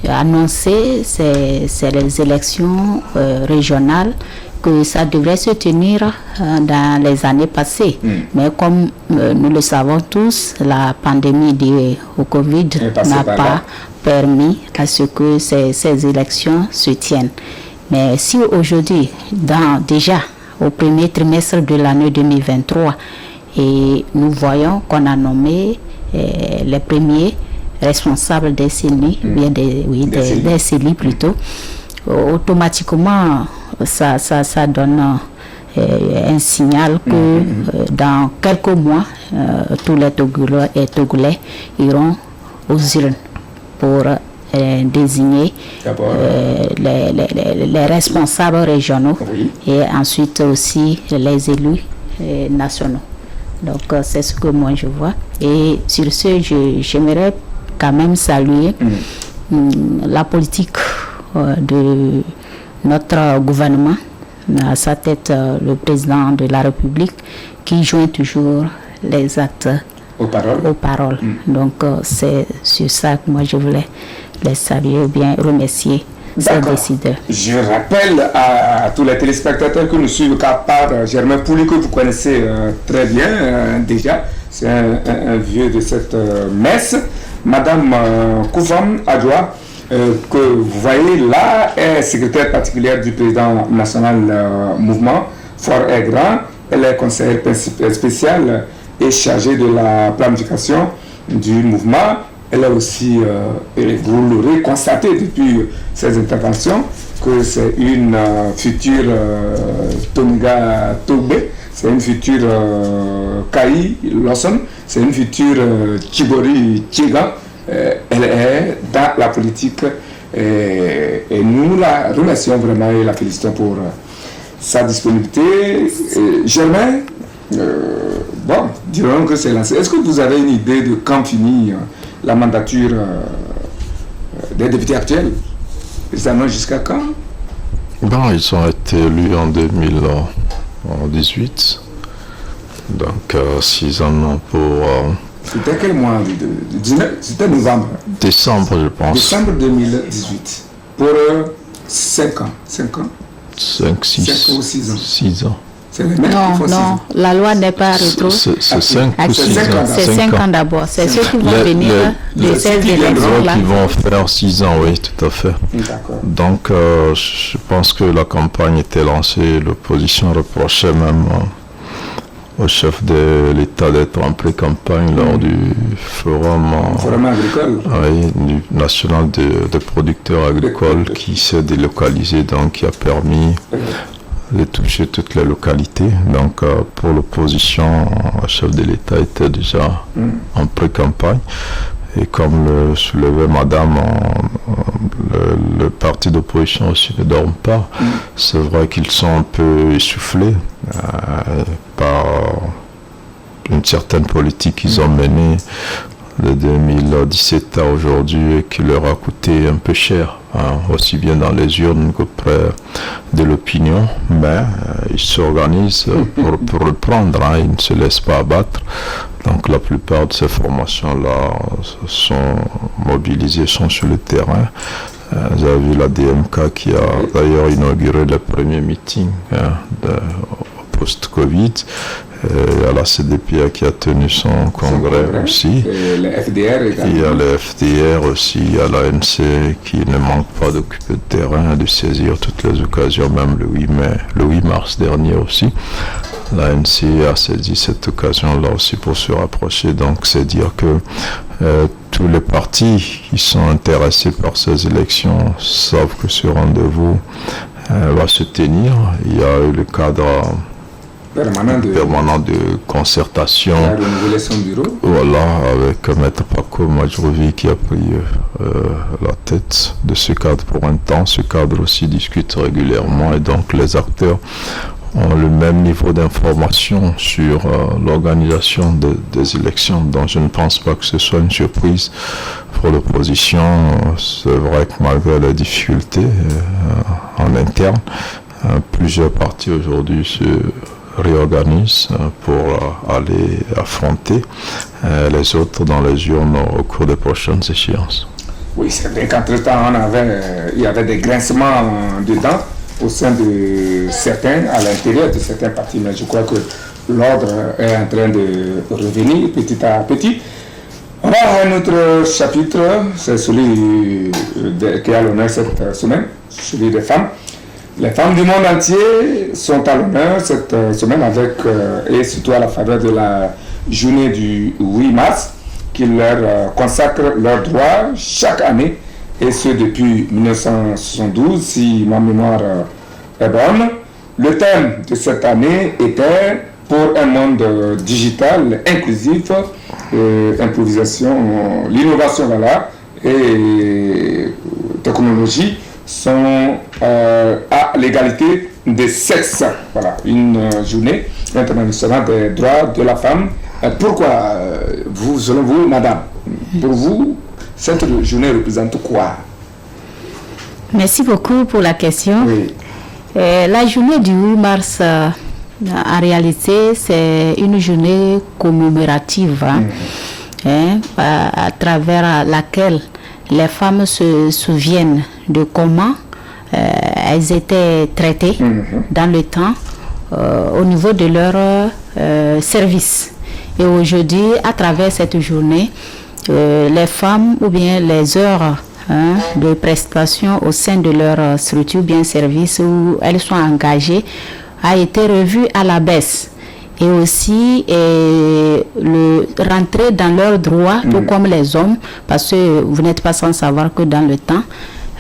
annoncé les élections régionales, que ça devrait se tenir dans les années passées. Mais comme nous le savons tous, la pandémie au Covid n'a pas permis à ce que ces élections se tiennent. Mais si aujourd'hui, déjà au premier trimestre de l'année 2023, et nous voyons qu'on a nommé les premiers responsables des CENI, des CELI plutôt, automatiquement ça donne un signal que dans quelques mois, tous les Togolais et Togolais iront aux urnes pour désigner les responsables régionaux et ensuite aussi les élus nationaux. Donc c'est ce que moi je vois. Et sur ce, j'aimerais quand même saluer la politique de notre gouvernement, à sa tête le président de la République, qui joint toujours les actes aux paroles. Donc c'est sur ça que moi je voulais les saluer ou bien remercier ces décideurs. Je rappelle à tous les téléspectateurs que nous suivons par Germain Pouli, que vous connaissez très bien déjà. C'est un vieux de cette messe. Madame Koufam Adjoa, que vous voyez là, est secrétaire particulière du président national mouvement Fort et Grand. Elle est conseillère spéciale et chargée de la planification du mouvement. Elle a aussi, vous l'aurez constaté depuis ses interventions, que c'est une future Toniga Tobe, c'est une future Kai Lawson, c'est une future Chibori Chiga. Elle est dans la politique et nous la remercions vraiment et la félicitons pour sa disponibilité. Germain, dirons que c'est lancé. Est-ce que vous avez une idée de quand finit la mandature des députés actuels? Ils s'annoncent jusqu'à quand? Ils ont été élus en 2018. Donc 6 ans pour... C'était quel mois? C'était novembre. Décembre, je pense. Décembre 2018. Pour 5 ans. 5 ans? 5 ou 6 ans. 6 ans. Non, la loi n'est pas rétro. C'est 5 ou 6 ans. C'est 5 ans d'abord. C'est ceux qui vont venir de ces élections-là. Qui vont faire 6 ans, oui, tout à fait. Donc, je pense que la campagne était lancée, l'opposition reprochait même au chef de l'État d'être en pré-campagne lors du forum agricole national des producteurs agricoles qui s'est délocalisé, donc qui a permis de toucher toutes les localités. Donc pour l'opposition, le chef de l'État était déjà en pré-campagne. Et comme le soulevait madame, le parti d'opposition aussi ne dorme pas. C'est vrai qu'ils sont un peu essoufflés par une certaine politique qu'ils ont menée de 2017 à aujourd'hui et qui leur a coûté un peu cher, aussi bien dans les urnes qu'auprès de l'opinion, mais ils s'organisent pour reprendre, ils ne se laissent pas abattre. Donc la plupart de ces formations-là sont mobilisées, sont sur le terrain. Vous avez vu la DMK qui a d'ailleurs inauguré le premier meeting post-Covid. Il y a la CDPA qui a tenu son congrès aussi. Le FDR également. Il y a le FDR aussi, il y a l'ANC qui ne manque pas d'occuper le terrain, de saisir toutes les occasions, même le 8 mars dernier aussi. L'ANC a saisi cette occasion-là aussi pour se rapprocher. Donc c'est dire que tous les partis qui sont intéressés par ces élections savent que ce rendez-vous va se tenir. Il y a eu le cadre permanent de concertation. Il a renouvelé son bureau. Voilà, avec Maître Paco Majrovi qui a pris la tête de ce cadre pour un temps. Ce cadre aussi discute régulièrement et donc les acteurs ont le même niveau d'information sur l'organisation des élections. Donc je ne pense pas que ce soit une surprise pour l'opposition. C'est vrai que malgré les difficultés en interne, plusieurs partis aujourd'hui se réorganise pour aller affronter les autres dans les urnes au cours des prochaines échéances. Oui, c'est vrai qu'entre-temps, il y avait des grincements dedans au sein de certains, à l'intérieur de certains partis, mais je crois que l'ordre est en train de revenir petit à petit. On va à un autre chapitre, c'est celui qui a l'honneur cette semaine, celui des femmes. Les femmes du monde entier sont à l'honneur cette semaine avec, et surtout à la faveur de la journée du 8 mars, qui leur consacre leurs droits chaque année, et ce depuis 1972, si ma mémoire est bonne. Le thème de cette année était pour un monde digital inclusif, improvisation, l'innovation voilà, et technologie sont à l'égalité des sexes. Voilà, une journée internationale des droits de la femme. Pourquoi, vous, selon vous, madame, pour vous, cette journée représente quoi? Merci beaucoup pour la question. Oui. La journée du 8 mars, en réalité, c'est une journée commémorative à travers laquelle les femmes se souviennent de comment elles étaient traitées dans le temps au niveau de leur service. Et aujourd'hui, à travers cette journée, les femmes ou bien les heures de prestation au sein de leur structure, bien service où elles sont engagées, a été revue à la baisse. Et aussi le rentrer dans leurs droits, tout comme les hommes, parce que vous n'êtes pas sans savoir que dans le temps,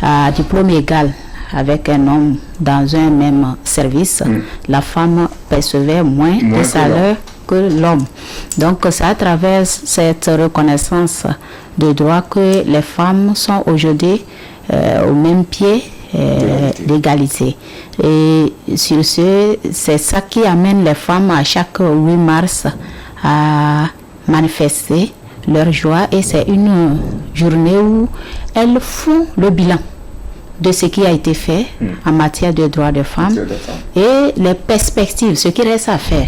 à diplôme égal avec un homme dans un même service, la femme percevait moins de salaire que l'homme. Donc c'est à travers cette reconnaissance de droits que les femmes sont aujourd'hui au même pied d'égalité. Et sur ce, c'est ça qui amène les femmes à chaque 8 mars à manifester leur joie, et c'est une journée où elles font le bilan de ce qui a été fait en matière de droits des femmes et les perspectives, ce qui reste à faire.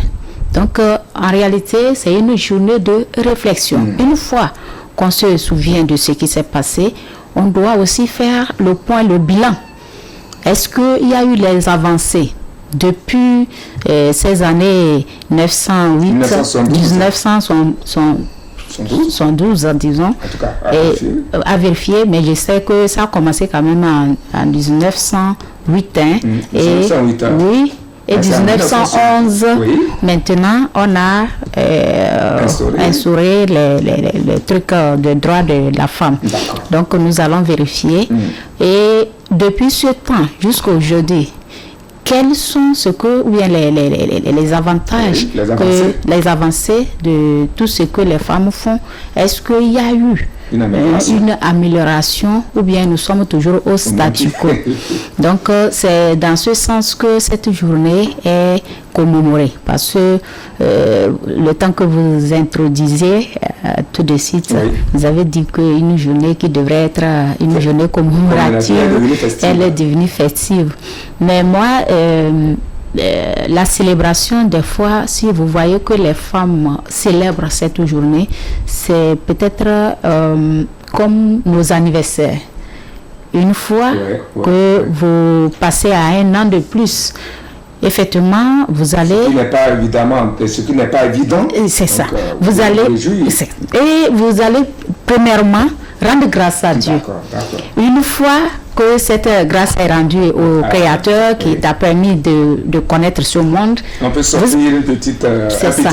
Donc en réalité, c'est une journée de réflexion. Une fois qu'on se souvient de ce qui s'est passé, on doit aussi faire le point, le bilan. Est-ce qu'il y a eu les avancées depuis ces années 908, 1912, disons, en tout cas, à vérifier, mais je sais que ça a commencé quand même en 1908. 1908, oui, et 1911, maintenant, on a instauré les trucs de droits de la femme. Donc, nous allons vérifier. Et depuis ce temps jusqu'à aujourd'hui, quels sont les avantages, les avancées de tout ce que les femmes font? Est-ce qu'il y a eu une amélioration ou bien nous sommes toujours au statu quo? Donc c'est dans ce sens que cette journée est commémorée, parce que le temps que vous introduisiez tout de suite, vous avez dit qu'une journée qui devrait être une journée commémorative, elle est devenue festive. Mais moi, la célébration, des fois, si vous voyez que les femmes célèbrent cette journée, c'est peut-être comme nos anniversaires. Une fois que vous passez à un an de plus, effectivement, vous allez... Ce qui n'est pas évident. C'est ça. Vous allez... Et vous allez, premièrement, rendre grâce à Dieu. Une fois que cette grâce est rendue au Créateur qui t'a permis de connaître ce monde, on peut sortir un petit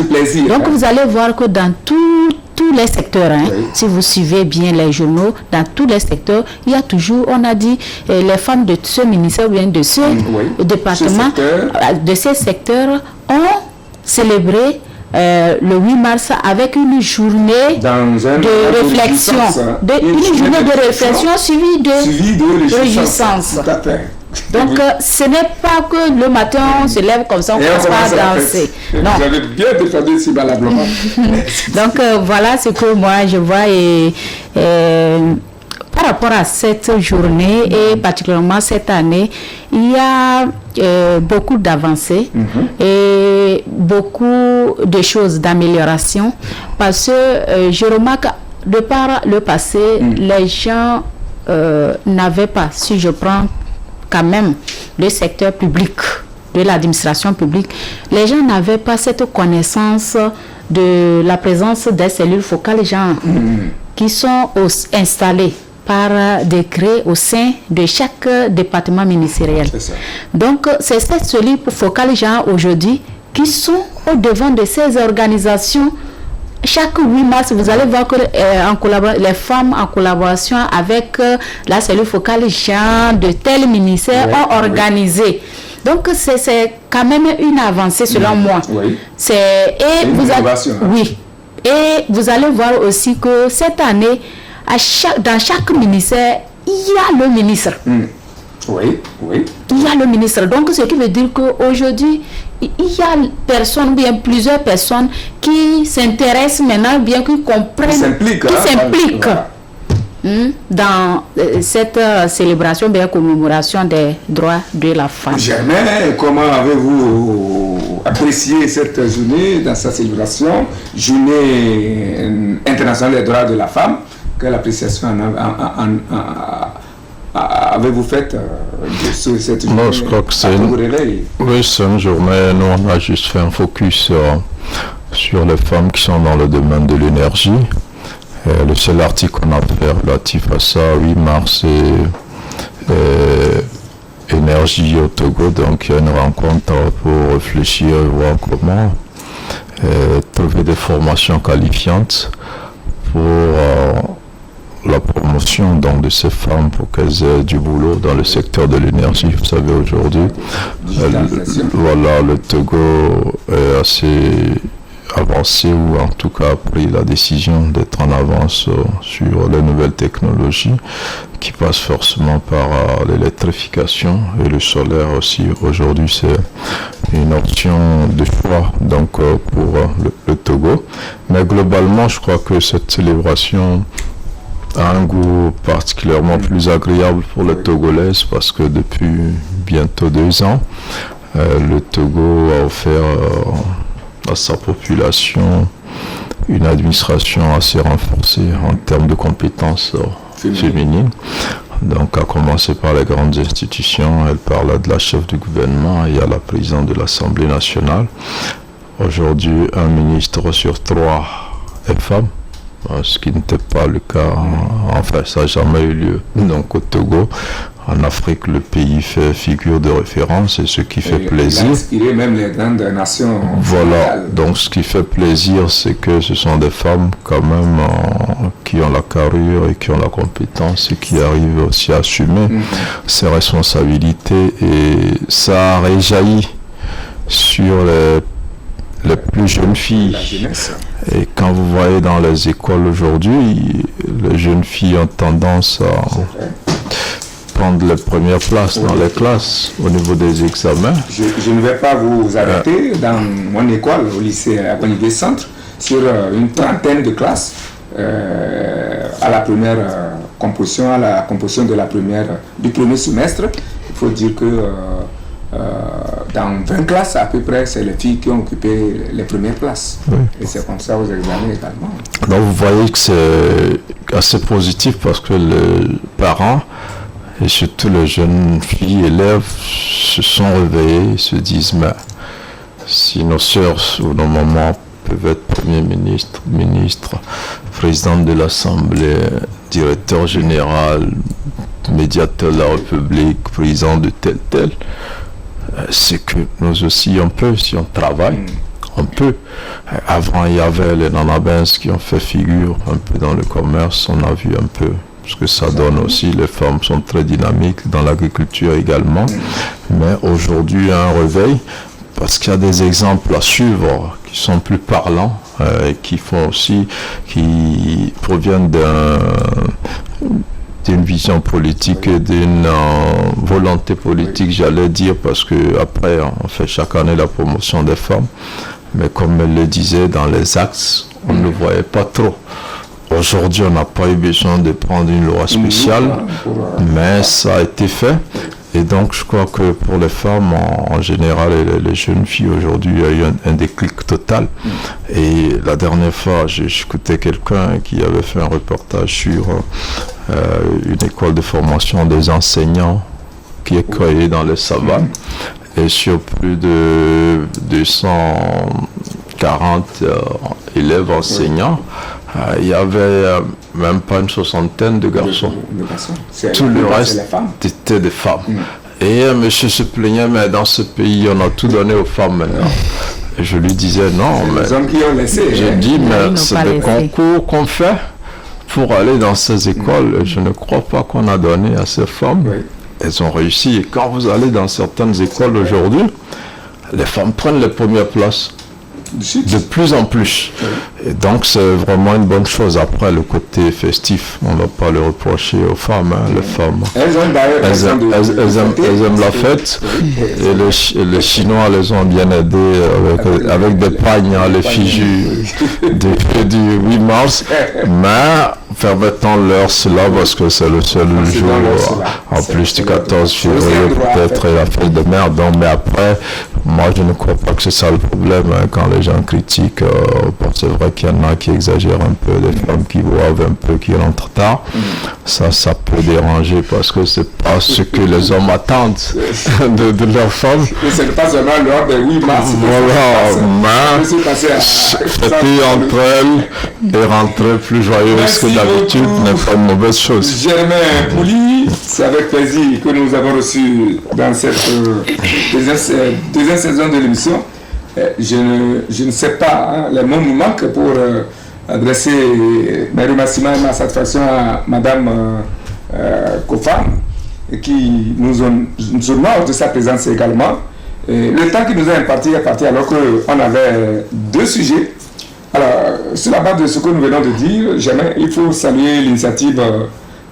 plaisir. Donc vous allez voir que dans tous les secteurs, si vous suivez bien les journaux, dans tous les secteurs, il y a toujours, on a dit, les femmes de ce ministère ou bien de ce département, de ces secteurs ont célébré le 8 mars avec une journée de réflexion, une journée de réflexion suivie de réjouissance. Donc ce n'est pas que le matin on se lève comme ça, on ne commence pas à danser. Non. Vous avez bien défendu si valablement. Donc voilà ce que moi je vois, et par rapport à cette journée et particulièrement cette année, il y a beaucoup d'avancées et et beaucoup de choses d'amélioration parce que je remarque de par le passé, les gens n'avaient pas, si je prends quand même le secteur public, de l'administration publique, les gens n'avaient pas cette connaissance de la présence des cellules focales genre qui sont installées par décret au sein de chaque département ministériel. Donc, c'est ces cellules focales genre aujourd'hui qui sont au devant de ces organisations. Chaque 8 mars, vous allez voir que les femmes en collaboration avec la cellule focale genre de tel ministère ont organisé. Donc, c'est quand même une avancée selon moi. Et vous allez voir aussi que cette année, dans chaque ministère, il y a le ministre. Il y a le ministre. Donc, ce qui veut dire qu'aujourd'hui, il y a personne, bien plusieurs personnes qui s'intéressent maintenant, bien qu'ils comprennent, qui s'impliquent dans cette célébration, bien commémoration des droits de la femme. Germain, comment avez-vous apprécié cette journée dans cette célébration, journée internationale des droits de la femme? Quelle appréciation avez-vous fait de cette journée? Moi, je crois que c'est une journée, nous on a juste fait un focus sur les femmes qui sont dans le domaine de l'énergie. Le seul article qu'on a fait relatif à ça, 8 mars, c'est énergie au Togo. Donc il y a une rencontre pour réfléchir et voir comment trouver des formations qualifiantes pour la promotion donc, de ces femmes pour qu'elles aient du boulot dans le secteur de l'énergie. Vous savez, aujourd'hui, le Togo est assez avancé ou en tout cas a pris la décision d'être en avance sur les nouvelles technologies qui passent forcément par l'électrification et le solaire aussi. Aujourd'hui, c'est une option de choix donc, pour le Togo. Mais globalement, je crois que cette célébration a un goût particulièrement plus agréable pour les Togolaises parce que depuis bientôt 2 ans, le Togo a offert à sa population une administration assez renforcée en termes de compétences féminines. Donc, à commencer par les grandes institutions, elle parle de la chef du gouvernement et à la présidente de l'Assemblée nationale. Aujourd'hui, un ministre sur 3 est femme, ce qui n'était pas le cas, enfin ça n'a jamais eu lieu. Donc au Togo, en Afrique, le pays fait figure de référence et ce qui fait plaisir. Il a inspiré même les grandes nations. Voilà, donc ce qui fait plaisir, c'est que ce sont des femmes quand même qui ont la carrure et qui ont la compétence et qui arrivent aussi à assumer ces responsabilités et ça a réjailli sur les plus jeunes filles. Et quand vous voyez dans les écoles aujourd'hui, les jeunes filles ont tendance à prendre les premières places dans les classes au niveau des examens. Je ne vais pas vous arrêter. Dans mon école, au lycée à Bonnivet Centre, sur une trentaine de classes, à la première composition, à la composition de du premier semestre, il faut dire que dans 20 classes à peu près, c'est les filles qui ont occupé les premières places. Et c'est comme ça aux examens également. Donc vous voyez que c'est assez positif parce que les parents et surtout les jeunes filles élèves se sont réveillés, se disent mais si nos sœurs ou nos mamans peuvent être Premier ministre, ministre, président de l'Assemblée, directeur général, médiateur de la République, président de tel, c'est que nous aussi on peut, si on travaille, on peut. Avant il y avait les nanabins qui ont fait figure un peu dans le commerce, on a vu un peu ce que ça donne aussi, les femmes sont très dynamiques dans l'agriculture également, mais aujourd'hui il y a un réveil parce qu'il y a des exemples à suivre qui sont plus parlants et qui proviennent d'une vision politique et d'une volonté politique, j'allais dire, parce que après on fait chaque année la promotion des femmes, mais comme elle le disait, dans les axes, on ne le voyait pas trop. Aujourd'hui, on n'a pas eu besoin de prendre une loi spéciale, mais ça a été fait. Et donc, je crois que pour les femmes, en général, et les jeunes filles aujourd'hui, il y a eu un déclic total. Et la dernière fois, j'écoutais quelqu'un qui avait fait un reportage sur une école de formation des enseignants qui est créée dans les savanes. Et sur plus de 240 élèves enseignants, il y avait même pas une soixantaine de garçons. Tout le reste était des femmes. Et monsieur se plaignait, mais dans ce pays, on a tout donné aux femmes maintenant. Et je lui disais non, mais j'ai dit, mais c'est des concours qu'on fait pour aller dans ces écoles. Je ne crois pas qu'on a donné à ces femmes. Elles ont réussi. Et quand vous allez dans certaines écoles aujourd'hui, les femmes prennent les premières places. De plus en plus. Et donc c'est vraiment une bonne chose. Après, le côté festif, on ne va pas le reprocher aux femmes. Les femmes, elles aiment la fête. Et les Chinois les ont bien aidés avec des pagnes, les figures du 8 mars. Mais permettons-leur cela parce que c'est le seul jour, en plus du 14 février, peut-être la fête de merde. Donc, mais après, moi je ne crois pas que c'est ça le problème quand les gens critiquent. C'est vrai qu'il y en a qui exagèrent un peu, des femmes qui boivent un peu, qui rentrent tard. Ça peut déranger parce que c'est pas ce que les hommes attendent de leurs femmes. C'est pas seulement l'heure de 8 mars. Voilà, mais fêter entre elles et rentrer plus joyeuse que d'habitude n'est pas une mauvaise chose. Germain Pouli, c'est avec plaisir que nous avons reçu dans cette deuxième saison de l'émission. Je ne sais pas, les mots nous manquent pour adresser mes remerciements et ma satisfaction à Madame Kofam, qui nous honore de sa présence également. Et le temps qui nous a imparti est parti alors qu'on avait deux sujets. Alors, sur la base de ce que nous venons de dire, jamais il faut saluer l'initiative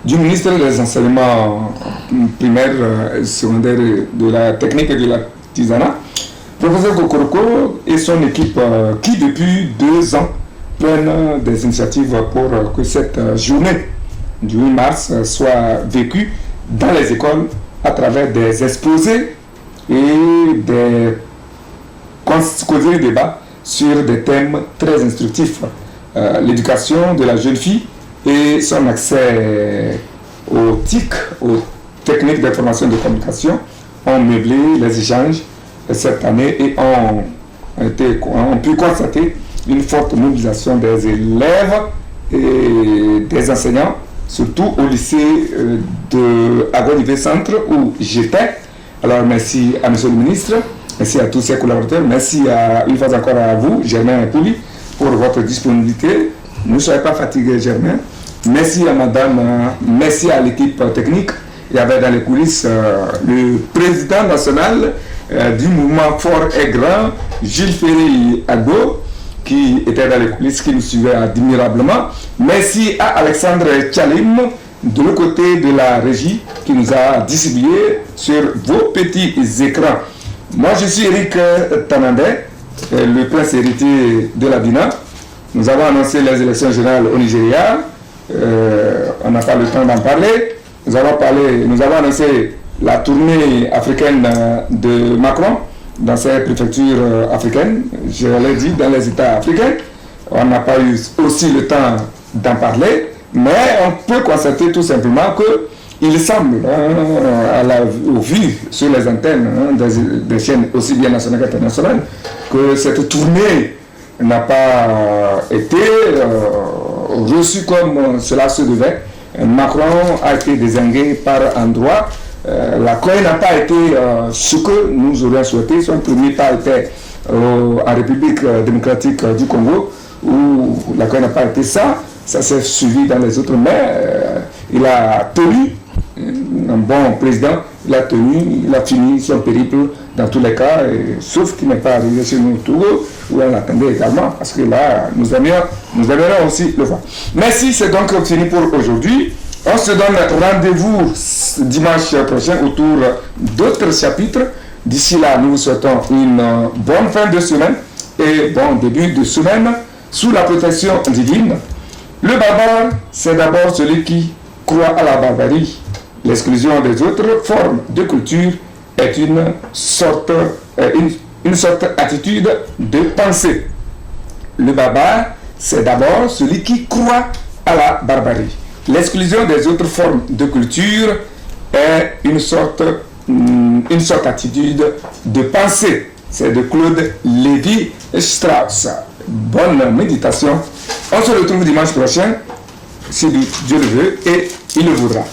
du ministre des Enseignements primaires, secondaires, de la technique et de l'artisanat, professeur Kokoroko et son équipe qui depuis 2 ans prennent des initiatives pour que cette journée du 8 mars soit vécue dans les écoles à travers des exposés et des causeries débats sur des thèmes très instructifs. L'éducation de la jeune fille et son accès aux TIC, aux techniques d'information et de communication, ont meublé les échanges cette année et ont pu constater une forte mobilisation des élèves et des enseignants, surtout au lycée de Agonivé Centre où j'étais. Alors merci à M. le ministre, merci à tous ses collaborateurs, merci une fois encore à vous, Germain Pouli, pour votre disponibilité. Ne soyez pas fatigué, Germain. Merci à madame, merci à l'équipe technique. Il y avait dans les coulisses le président national du mouvement Fort et Grand, Gilles Ferry Agbo, qui était dans les coulisses, qui nous suivait admirablement. Merci à Alexandre Tchalim, de l'autre côté de la régie, qui nous a distribué sur vos petits écrans. Moi, je suis Eric Tanandé, le prince héritier de la Bina. Nous avons annoncé les élections générales au Nigeria. On n'a pas le temps d'en parler. Nous avons annoncé la tournée africaine de Macron dans ces préfectures africaines. Je l'ai dit, dans les États africains. On n'a pas eu aussi le temps d'en parler, mais on peut constater tout simplement qu'il semble, au vu sur les antennes des chaînes aussi bien nationales qu'internationales, que cette tournée n'a pas été reçue comme cela se devait. Macron a été dézingué par endroits. La Corée n'a pas été ce que nous aurions souhaité. Son premier pas était en République démocratique du Congo, où la Corée n'a pas été ça. Ça s'est suivi dans les autres, mais il a tenu, un bon président, il a fini son périple dans tous les cas, sauf qu'il n'est pas arrivé chez nous au Togo, où on l'attendait également, parce que là, nous aimerions aussi le voir. Merci, c'est donc fini pour aujourd'hui. On se donne rendez-vous dimanche prochain autour d'autres chapitres. D'ici là, nous vous souhaitons une bonne fin de semaine et bon début de semaine sous la protection divine. Le barbare, c'est d'abord celui qui croit à la barbarie. L'exclusion des autres formes de culture est une sorte attitude de pensée. Le barbare, c'est d'abord celui qui croit à la barbarie. L'exclusion des autres formes de culture est une sorte attitude de pensée. C'est de Claude Lévi-Strauss. Bonne méditation. On se retrouve dimanche prochain, si Dieu le veut et il le voudra.